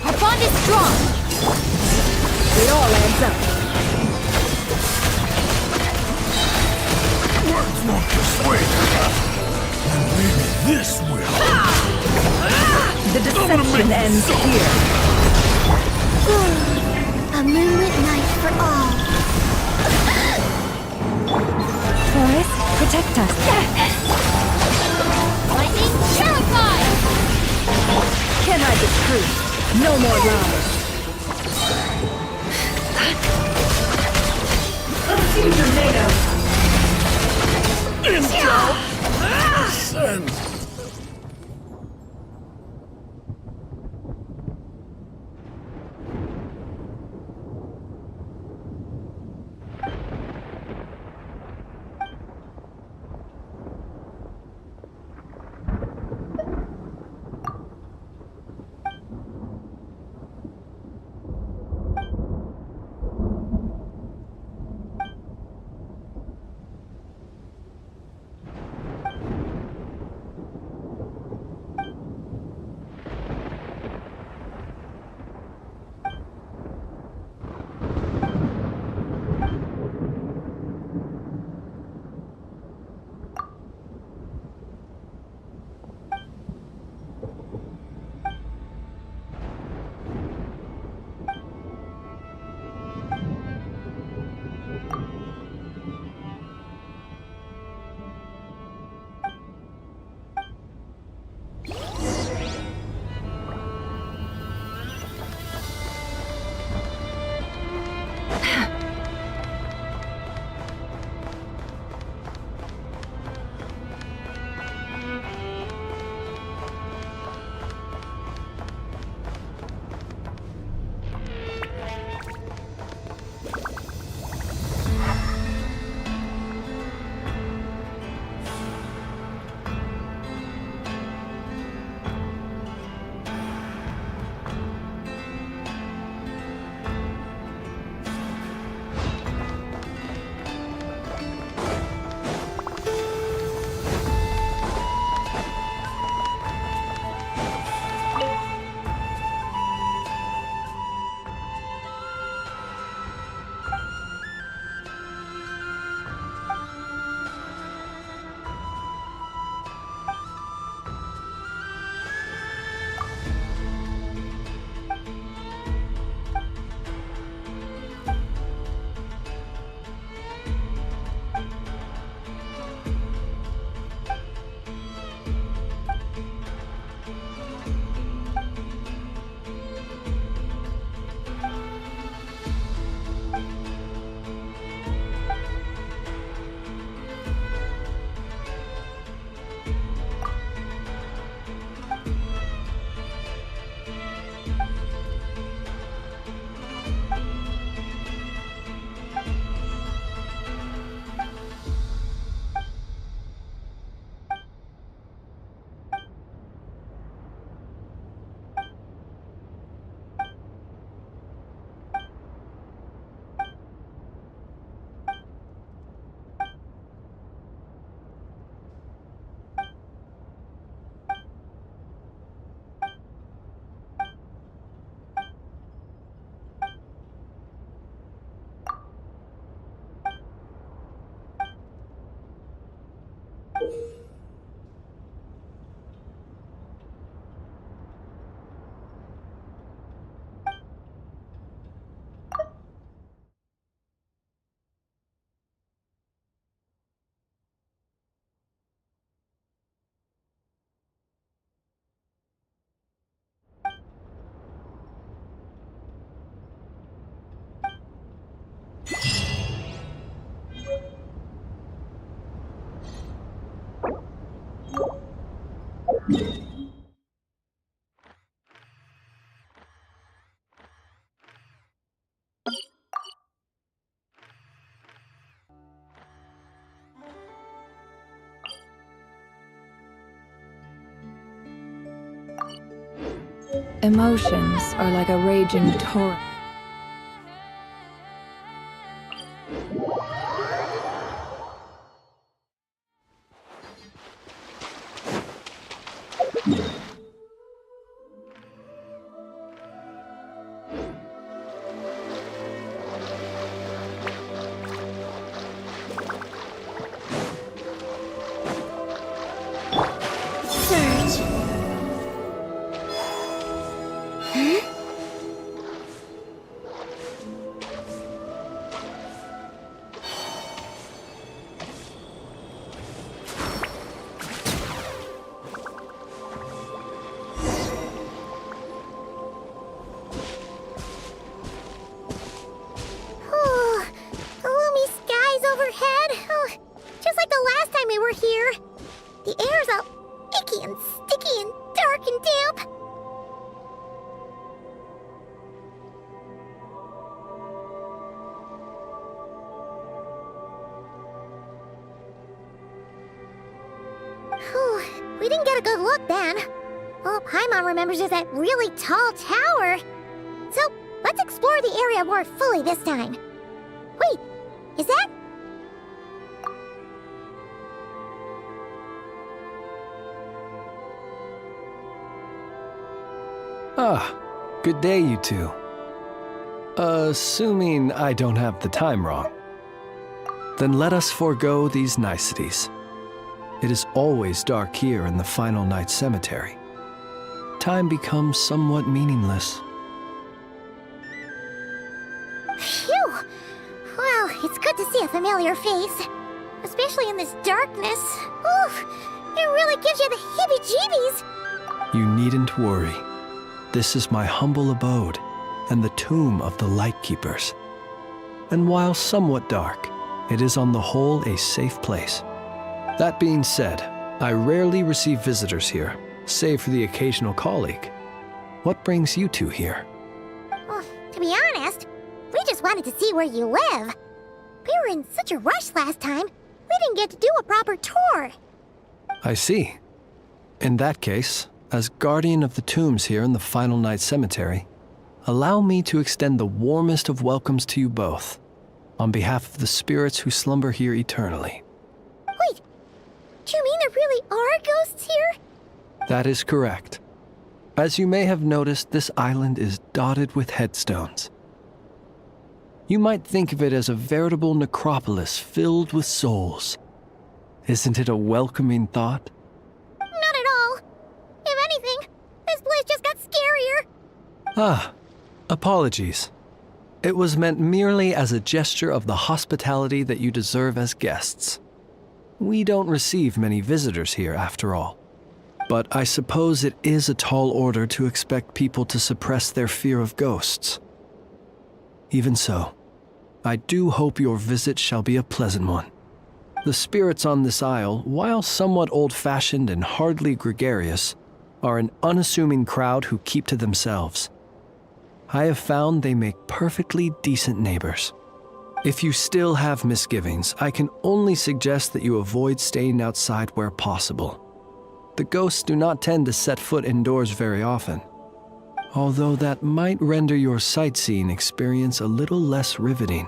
Our bond is strong. It all adds up. Words won't persuade her. And maybe this will. The deception ends here. A moonlit night for all. Forest, protect us. Lightning terrified! Can't hide the truth. No more lies. Let's see what you're made of. Listen! Emotions are like a raging torrent. We didn't get a good look then. All Paimon remembers is that really tall tower. So, let's explore the area more fully this time. Wait, is that... Ah, good day, you two. Assuming I don't have the time wrong. Then let us forego these niceties. It is always dark here in the Final Night Cemetery. Time becomes somewhat meaningless. Phew! Well, it's good to see a familiar face. Especially in this darkness. Oof! It really gives you the heebie-jeebies! You needn't worry. This is my humble abode, and the tomb of the Lightkeepers. And while somewhat dark, it is on the whole a safe place. That being said, I rarely receive visitors here, save for the occasional colleague. What brings you two here? Well, to be honest, we just wanted to see where you live. We were in such a rush last time, we didn't get to do a proper tour. I see. In that case, as guardian of the tombs here in the Final Night Cemetery, allow me to extend the warmest of welcomes to you both, on behalf of the spirits who slumber here eternally. Wait, do you mean there really are ghosts here? That is correct. As you may have noticed, this island is dotted with headstones. You might think of it as a veritable necropolis filled with souls. Isn't it a welcoming thought? Not at all. If anything, this place just got scarier. Ah, apologies. It was meant merely as a gesture of the hospitality that you deserve as guests. We don't receive many visitors here, after all. But I suppose it is a tall order to expect people to suppress their fear of ghosts. Even so, I do hope your visit shall be a pleasant one. The spirits on this isle, while somewhat old-fashioned and hardly gregarious, are an unassuming crowd who keep to themselves. I have found they make perfectly decent neighbors. If you still have misgivings, I can only suggest that you avoid staying outside where possible. The ghosts do not tend to set foot indoors very often, although that might render your sightseeing experience a little less riveting.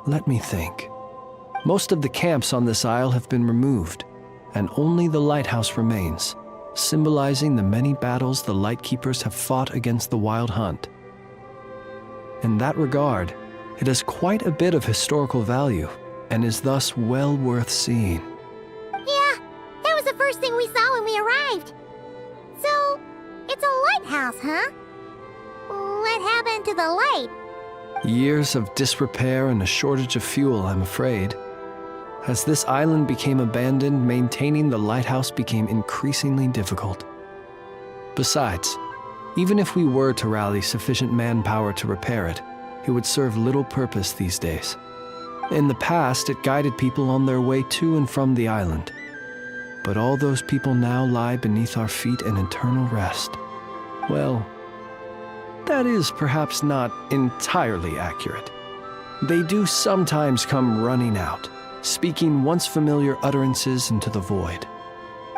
Let me think. Most of the camps on this isle have been removed, and only the lighthouse remains, symbolizing the many battles the Lightkeepers have fought against the Wild Hunt. In that regard, it has quite a bit of historical value, and is thus well worth seeing. Yeah, that was the first thing we saw when we arrived. So, it's a lighthouse, huh? What happened to the light? Years of disrepair and a shortage of fuel, I'm afraid. As this island became abandoned, maintaining the lighthouse became increasingly difficult. Besides, even if we were to rally sufficient manpower to repair it, it would serve little purpose these days. In the past, it guided people on their way to and from the island. But all those people now lie beneath our feet in eternal rest. Well, that is perhaps not entirely accurate. They do sometimes come running out, speaking once familiar utterances into the void.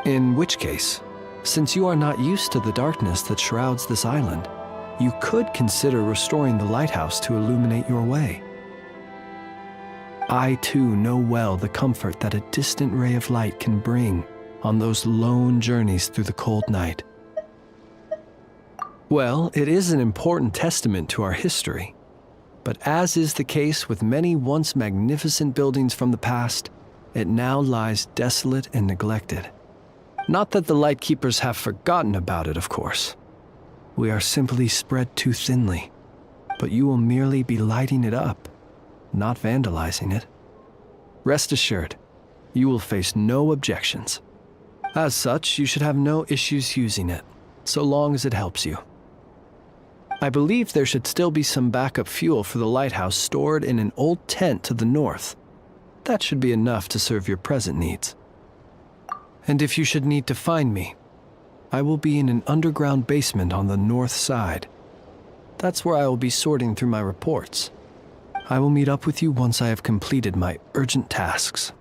In which case, since you are not used to the darkness that shrouds this island, you could consider restoring the lighthouse to illuminate your way. I too know well the comfort that a distant ray of light can bring on those lone journeys through the cold night. Well, it is an important testament to our history. But as is the case with many once magnificent buildings from the past, it now lies desolate and neglected. Not that the Lightkeepers have forgotten about it, of course. We are simply spread too thinly, but you will merely be lighting it up, not vandalizing it. Rest assured, you will face no objections. As such, you should have no issues using it, so long as it helps you. I believe there should still be some backup fuel for the lighthouse stored in an old tent to the north. That should be enough to serve your present needs. And if you should need to find me, I will be in an underground basement on the north side. That's where I will be sorting through my reports. I will meet up with you once I have completed my urgent tasks.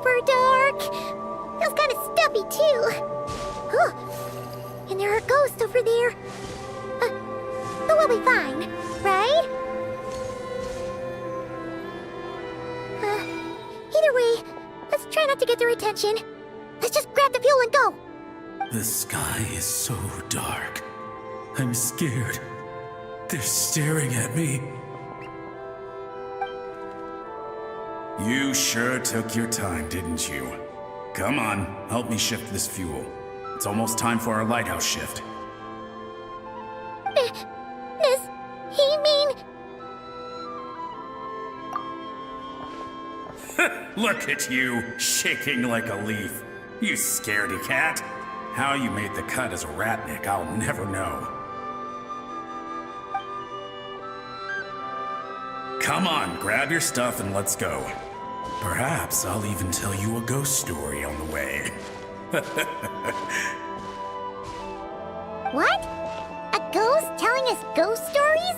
super dark. Feels kind of stuffy, too. Huh. And there are ghosts over there. But we'll be fine, right? Either way, let's try not to get their attention. Let's just grab the fuel and go. The sky is so dark. I'm scared. They're staring at me. You sure took your time, didn't you? Come on, help me shift this fuel. It's almost time for our lighthouse shift. Does he mean... Look at you, shaking like a leaf. You scaredy cat. How you made the cut as a ratnik, I'll never know. Come on, grab your stuff and let's go. Perhaps I'll even tell you a ghost story on the way. What? A ghost telling us ghost stories?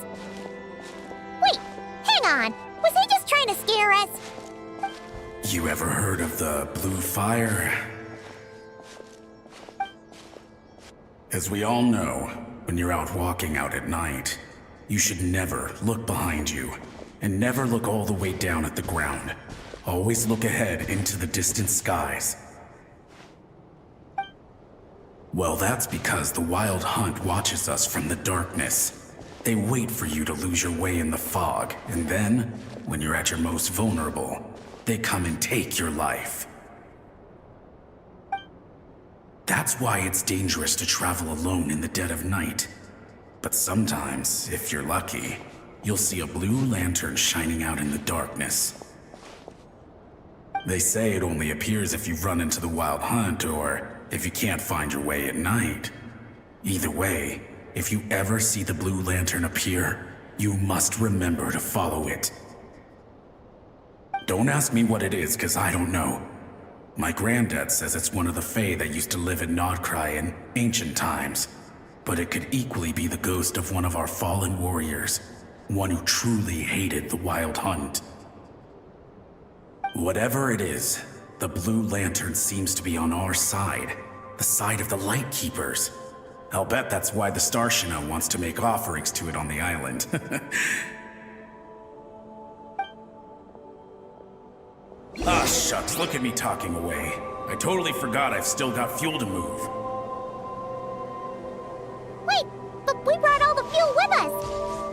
Wait, hang on. Was he just trying to scare us? You ever heard of the blue fire? As we all know, when you're out walking out at night, you should never look behind you, and never look all the way down at the ground. Always look ahead into the distant skies. Well, that's because the Wild Hunt watches us from the darkness. They wait for you to lose your way in the fog, and then, when you're at your most vulnerable, they come and take your life. That's why it's dangerous to travel alone in the dead of night. But sometimes, if you're lucky, you'll see a blue lantern shining out in the darkness. They say it only appears if you've run into the Wild Hunt or if you can't find your way at night. Either way, if you ever see the blue lantern appear, you must remember to follow it. Don't ask me what it is, 'cause I don't know. My granddad says it's one of the Fae that used to live in Nodcry in ancient times. But it could equally be the ghost of one of our fallen warriors, one who truly hated the Wild Hunt. Whatever it is, the blue lantern seems to be on our side, the side of the Light Keepers. I'll bet that's why the Starshina wants to make offerings to it on the island. Ah, shucks, look at me talking away. I totally forgot I've still got fuel to move. Wait, but we brought all the fuel with us.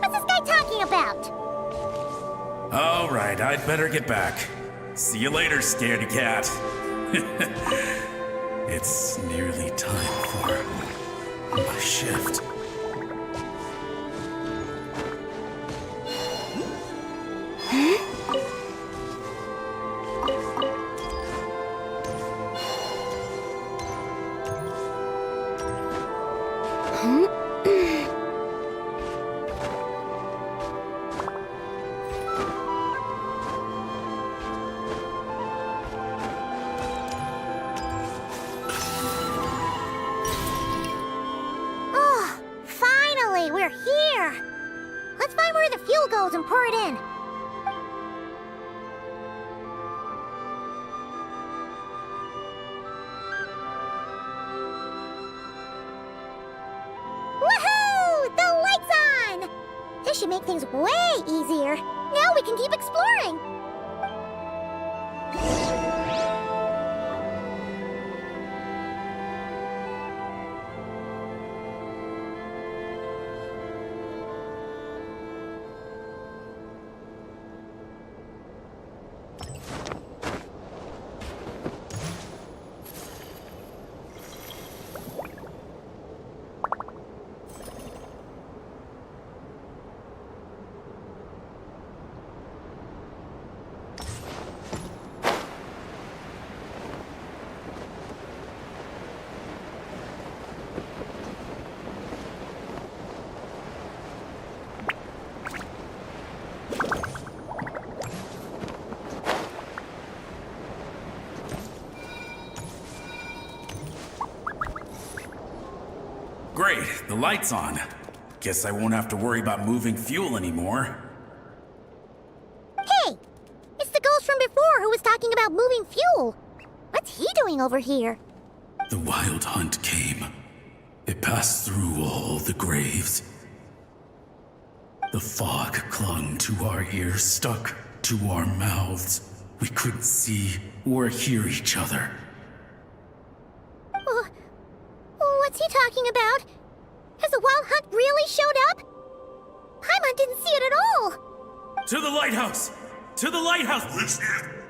What's this guy talking about? All right, I'd better get back. See you later, scaredy cat. It's nearly time for my shift. Oh, finally, we're here. Let's find where the fuel goes and pour it in. Woohoo! The light's on! This should make things way easier. Now we can keep exploring. Great, the light's on. Guess I won't have to worry about moving fuel anymore. Hey! It's the ghost from before who was talking about moving fuel. What's he doing over here? The wild hunt came. It passed through all the graves. The fog clung to our ears, stuck to our mouths. We couldn't see or hear each other. What's he talking about? Has the wild hunt really showed up? Paimon didn't see it at all! To the lighthouse! To the lighthouse!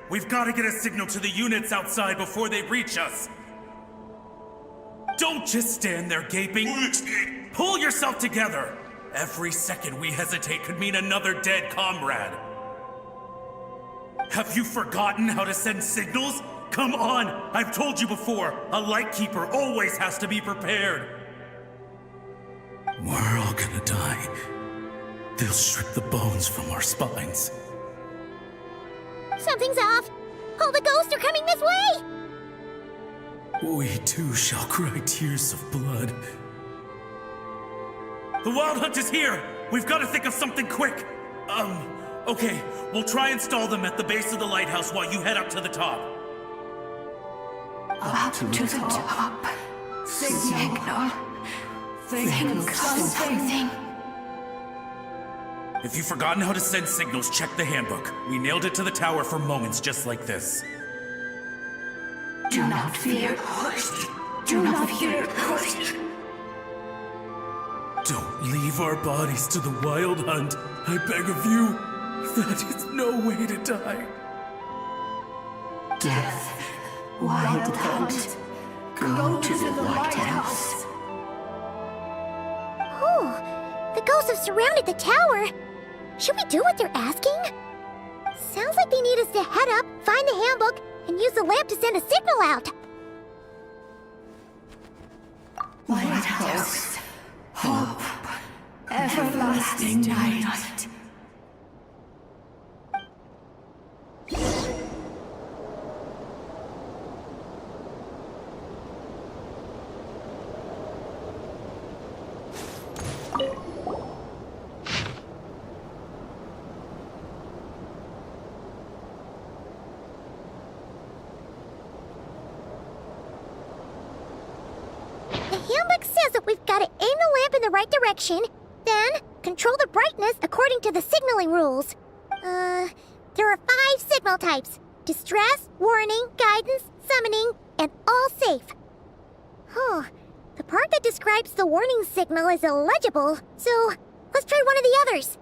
We've got to get a signal to the units outside before they reach us. Don't just stand there gaping. Pull yourself together. Every second we hesitate could mean another dead comrade. Have you forgotten how to send signals? Come on! I've told you before, a lightkeeper always has to be prepared. We're all gonna die. They'll strip the bones from our spines. Something's off! All the ghosts are coming this way! We too shall cry tears of blood. The wild hunt is here! We've got to think of something quick! Okay, we'll try and stall them at the base of the lighthouse while you head up to the top. Up to the top. Signal. Think something. If you've forgotten how to send signals, check the handbook. We nailed it to the tower for moments just like this. Do not fear. Do not fear. Don't leave our bodies to the wild hunt. I beg of you. That is no way to die. Death. Wild hunt. Go to the lighthouse. Oh, the ghosts have surrounded the tower. Should we do what they're asking? Sounds like they need us to head up, find the handbook, and use the lamp to send a signal out. Lighthouse. Hope. Everlasting night. The handbook says that we've got to aim the lamp in the right direction, then control the brightness according to the signaling rules. There are 5 signal types: distress, warning, guidance, summoning, and all safe. The part that describes the warning signal is illegible, so let's try one of the others.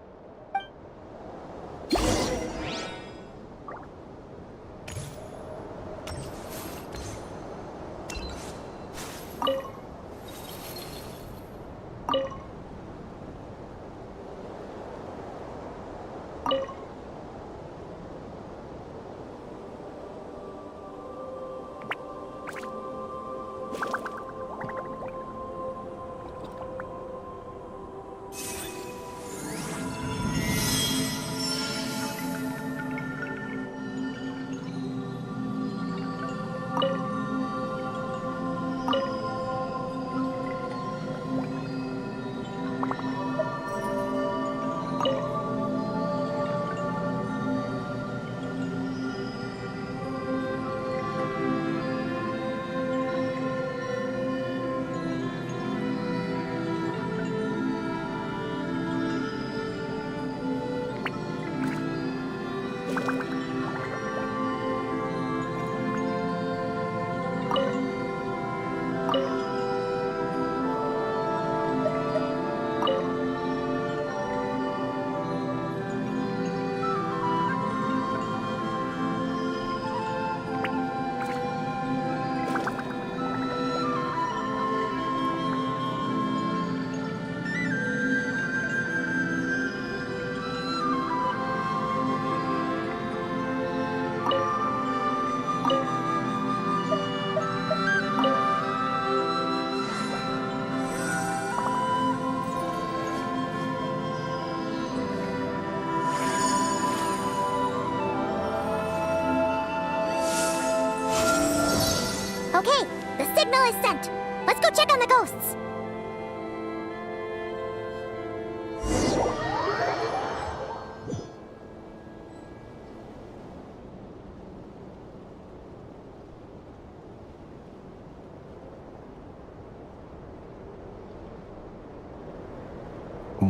Okay, the signal is sent. Let's go check on the ghosts.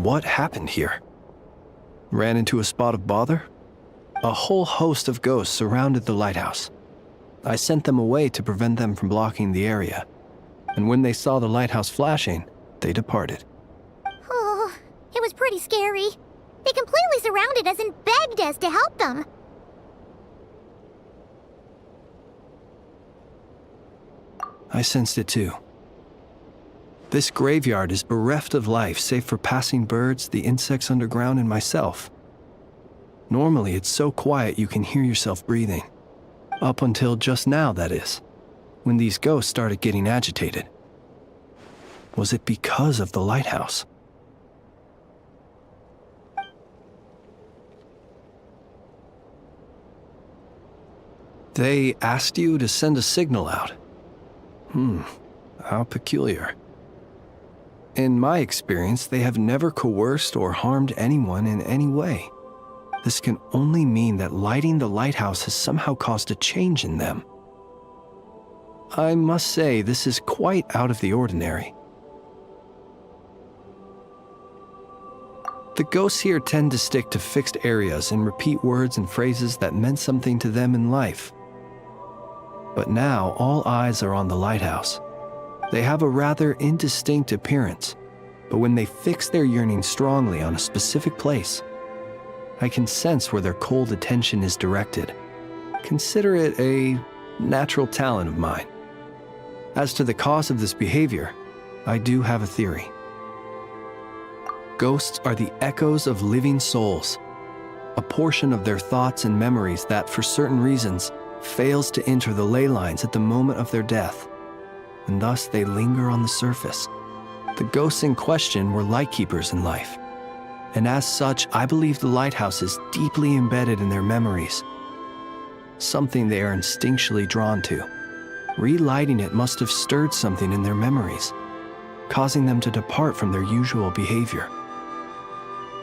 what happened here. Ran into a spot of bother? A whole host of ghosts surrounded the lighthouse. I sent them away to prevent them from blocking the area, and when they saw the lighthouse flashing, they departed. Oh, it was pretty scary. They completely surrounded us and begged us to help them. I sensed it too. This graveyard is bereft of life save for passing birds, the insects underground, and myself. Normally, it's so quiet you can hear yourself breathing. Up until just now, that is, when these ghosts started getting agitated. Was it because of the lighthouse? They asked you to send a signal out. How peculiar. In my experience, they have never coerced or harmed anyone in any way. This can only mean that lighting the lighthouse has somehow caused a change in them. I must say, this is quite out of the ordinary. The ghosts here tend to stick to fixed areas and repeat words and phrases that meant something to them in life. But now, all eyes are on the lighthouse. They have a rather indistinct appearance, but when they fix their yearning strongly on a specific place, I can sense where their cold attention is directed. Consider it a natural talent of mine. As to the cause of this behavior, I do have a theory. Ghosts are the echoes of living souls, a portion of their thoughts and memories that, for certain reasons, fails to enter the ley lines at the moment of their death, and thus they linger on the surface. The ghosts in question were lightkeepers in life, and as such, I believe the lighthouse is deeply embedded in their memories, something they are instinctually drawn to. Relighting it must have stirred something in their memories, causing them to depart from their usual behavior.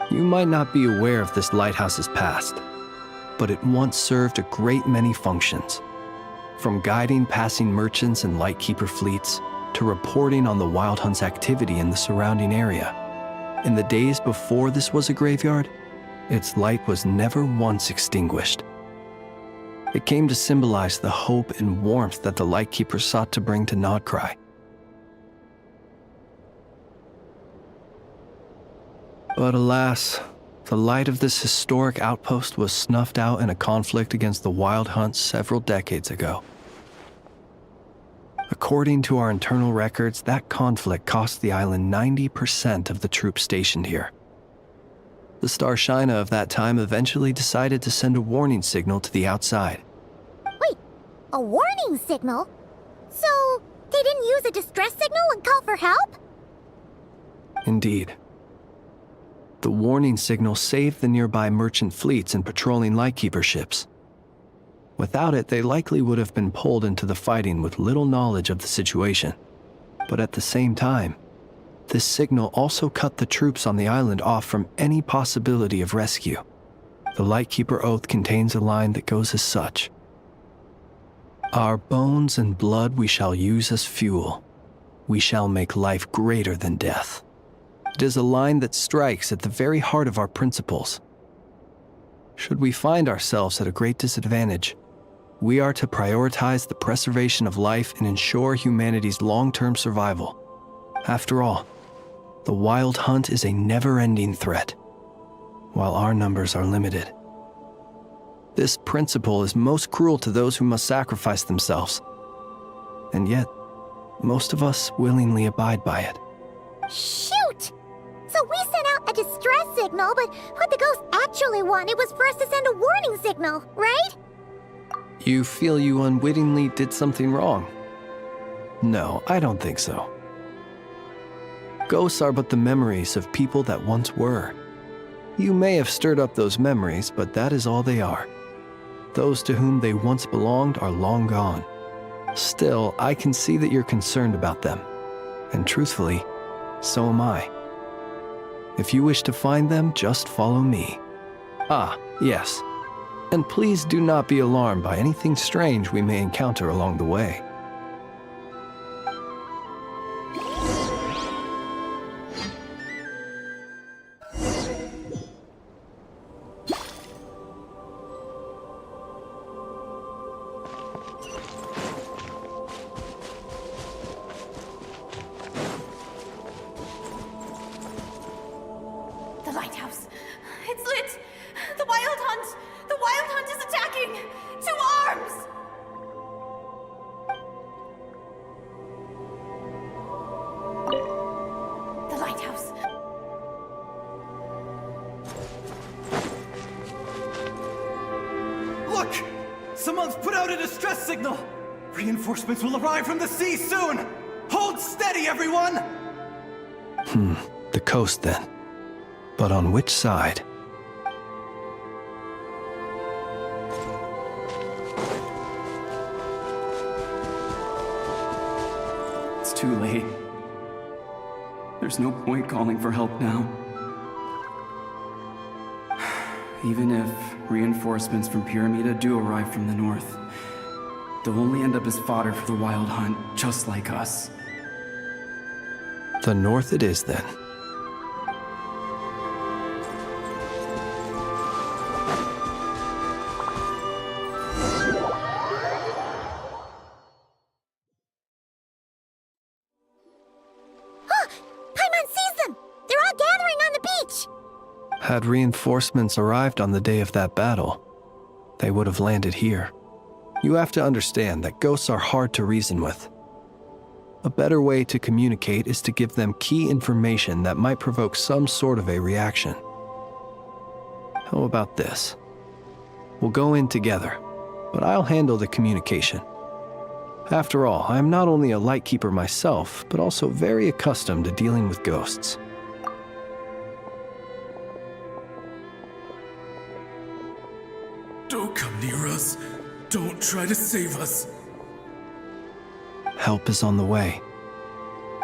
You might not be aware of this lighthouse's past, but it once served a great many functions, from guiding passing merchants and lightkeeper fleets to reporting on the Wild Hunt's activity in the surrounding area. In the days before this was a graveyard, its light was never once extinguished. It came to symbolize the hope and warmth that the lightkeeper sought to bring to Nodcry. But alas, the light of this historic outpost was snuffed out in a conflict against the Wild Hunt several decades ago. According to our internal records, that conflict cost the island 90% of the troops stationed here. The Starshina of that time eventually decided to send a warning signal to the outside. Wait, a warning signal? So, they didn't use a distress signal and call for help? Indeed. The warning signal saved the nearby merchant fleets and patrolling lightkeeper ships. Without it, they likely would have been pulled into the fighting with little knowledge of the situation. But at the same time, this signal also cut the troops on the island off from any possibility of rescue. The Lightkeeper Oath contains a line that goes as such: "Our bones and blood we shall use as fuel. We shall make life greater than death." It is a line that strikes at the very heart of our principles. Should we find ourselves at a great disadvantage, we are to prioritize the preservation of life and ensure humanity's long-term survival. After all, the Wild Hunt is a never-ending threat, while our numbers are limited. This principle is most cruel to those who must sacrifice themselves, and yet, most of us willingly abide by it. Shoot! So we sent out a distress signal, but what the ghost actually wanted was for us to send a warning signal, right? You feel you unwittingly did something wrong? No, I don't think so. Ghosts are but the memories of people that once were. You may have stirred up those memories, but that is all they are. Those to whom they once belonged are long gone. Still, I can see that you're concerned about them. And truthfully, so am I. If you wish to find them, just follow me. Ah, yes. And please do not be alarmed by anything strange we may encounter along the way. coming! To arms! The lighthouse. Look! Someone's put out a distress signal! Reinforcements will arrive from the sea soon! Hold steady, everyone! The coast then. But on which side? It's too late. There's no point calling for help now. Even if reinforcements from Pyramida do arrive from the north, they'll only end up as fodder for the Wild Hunt, just like us. The north it is then. Paimon sees them! They're all gathering on the beach! Had reinforcements arrived on the day of that battle, they would have landed here. You have to understand that ghosts are hard to reason with. A better way to communicate is to give them key information that might provoke some sort of a reaction. How about this? We'll go in together, but I'll handle the communication. After all, I am not only a lightkeeper myself, but also very accustomed to dealing with ghosts. Don't come near us. Don't try to save us. Help is on the way.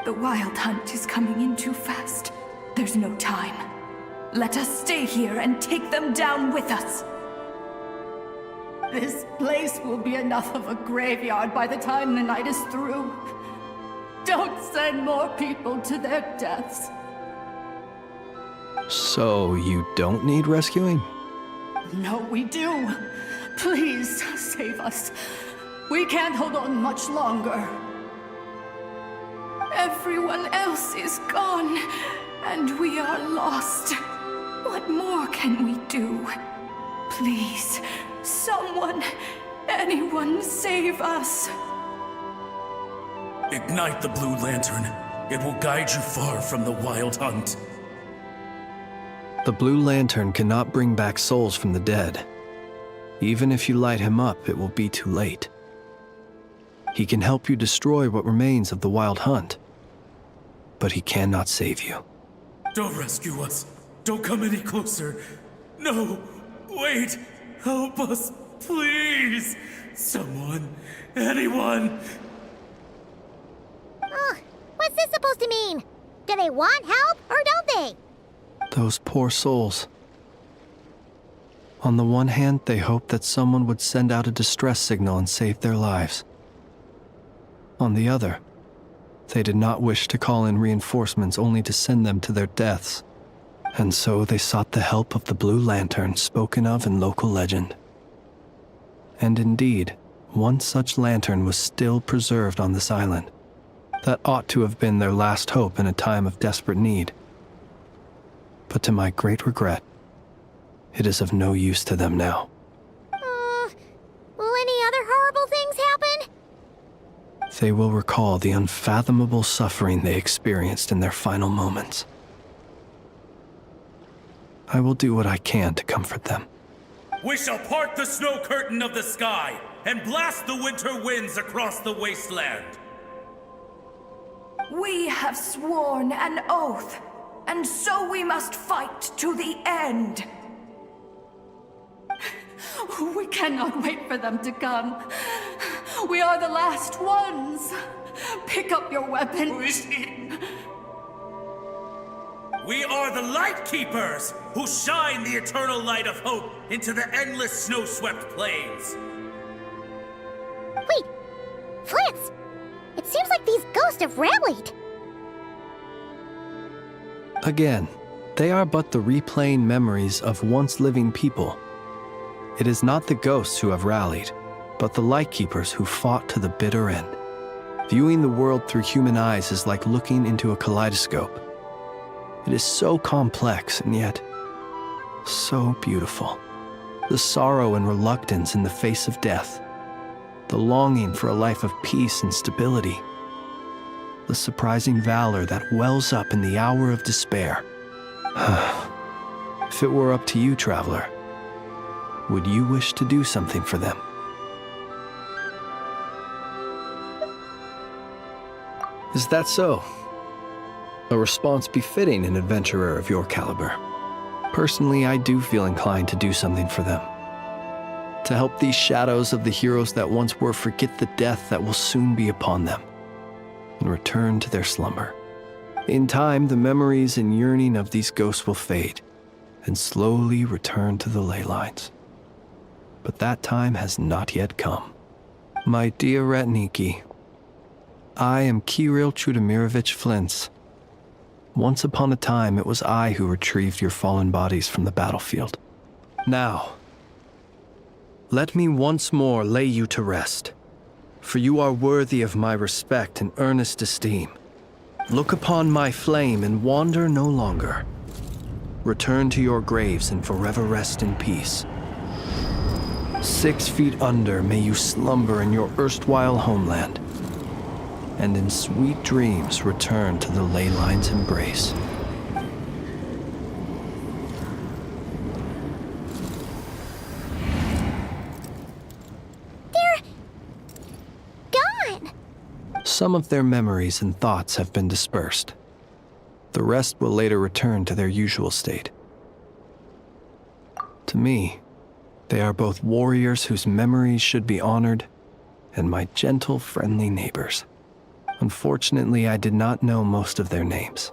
The Wild Hunt is coming in too fast. There's no time. Let us stay here and take them down with us. This place will be enough of a graveyard by the time the night is through. Don't send more people to their deaths. So you don't need rescuing? No, we do. Please save us. We can't hold on much longer. Everyone else is gone, and we are lost. What more can we do? Please, someone, anyone, save us. Ignite the blue lantern. It will guide you far from the Wild Hunt. The blue lantern cannot bring back souls from the dead. Even if you light him up, it will be too late. He can help you destroy what remains of the Wild Hunt, but he cannot save you. Don't rescue us. Don't come any closer. No, wait. Help us, please. Someone, anyone. What's this supposed to mean? Do they want help, or don't they? Those poor souls. On the one hand, they hoped that someone would send out a distress signal and save their lives. On the other, they did not wish to call in reinforcements only to send them to their deaths. And so they sought the help of the Blue Lantern spoken of in local legend. And indeed, one such lantern was still preserved on this island. That ought to have been their last hope in a time of desperate need. But to my great regret, it is of no use to them now. Will any other horrible things happen? They will recall the unfathomable suffering they experienced in their final moments. I will do what I can to comfort them. We shall part the snow curtain of the sky and blast the winter winds across the wasteland. We have sworn an oath, and so we must fight to the end. We cannot wait for them to come. We are the last ones. Pick up your weapons. We are the Light Keepers, who shine the eternal light of hope into the endless snow-swept plains. Wait, Flitz! It seems like these ghosts have rallied. Again, they are but the replaying memories of once living people. It is not the ghosts who have rallied, but the Lightkeepers who fought to the bitter end. Viewing the world through human eyes is like looking into a kaleidoscope. It is so complex and yet so beautiful. The sorrow and reluctance in the face of death. The longing for a life of peace and stability. The surprising valor that wells up in the hour of despair. If it were up to you, traveler, would you wish to do something for them? Is that so? A response befitting an adventurer of your caliber. Personally, I do feel inclined to do something for them. To help these shadows of the heroes that once were forget the death that will soon be upon them, and return to their slumber. In time, the memories and yearning of these ghosts will fade, and slowly return to the ley lines. But that time has not yet come. My dear Ratniki, I am Kirill Chudamirovich Flintz. Once upon a time, it was I who retrieved your fallen bodies from the battlefield. Now, let me once more lay you to rest, for you are worthy of my respect and earnest esteem. Look upon my flame and wander no longer. Return to your graves and forever rest in peace. 6 feet under may you slumber in your erstwhile homeland, and in sweet dreams return to the ley line's embrace. They're gone. Some of their memories and thoughts have been dispersed. The rest will later return to their usual state. To me, they are both warriors whose memories should be honored, and my gentle, friendly neighbors. Unfortunately, I did not know most of their names,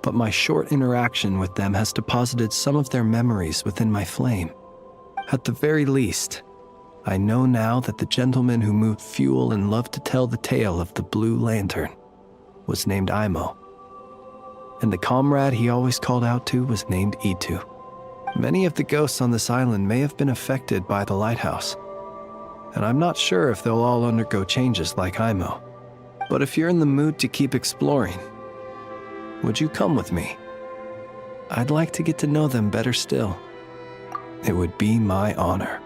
but my short interaction with them has deposited some of their memories within my flame. At the very least, I know now that the gentleman who moved fuel and loved to tell the tale of the Blue Lantern was named Imo, and the comrade he always called out to was named Itu. Many of the ghosts on this island may have been affected by the lighthouse, and I'm not sure if they'll all undergo changes like Imo. But if you're in the mood to keep exploring, would you come with me? I'd like to get to know them better still. It would be my honor.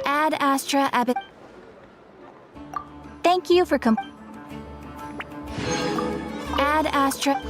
Ad Astra Abbot. Thank you for Ad Astra.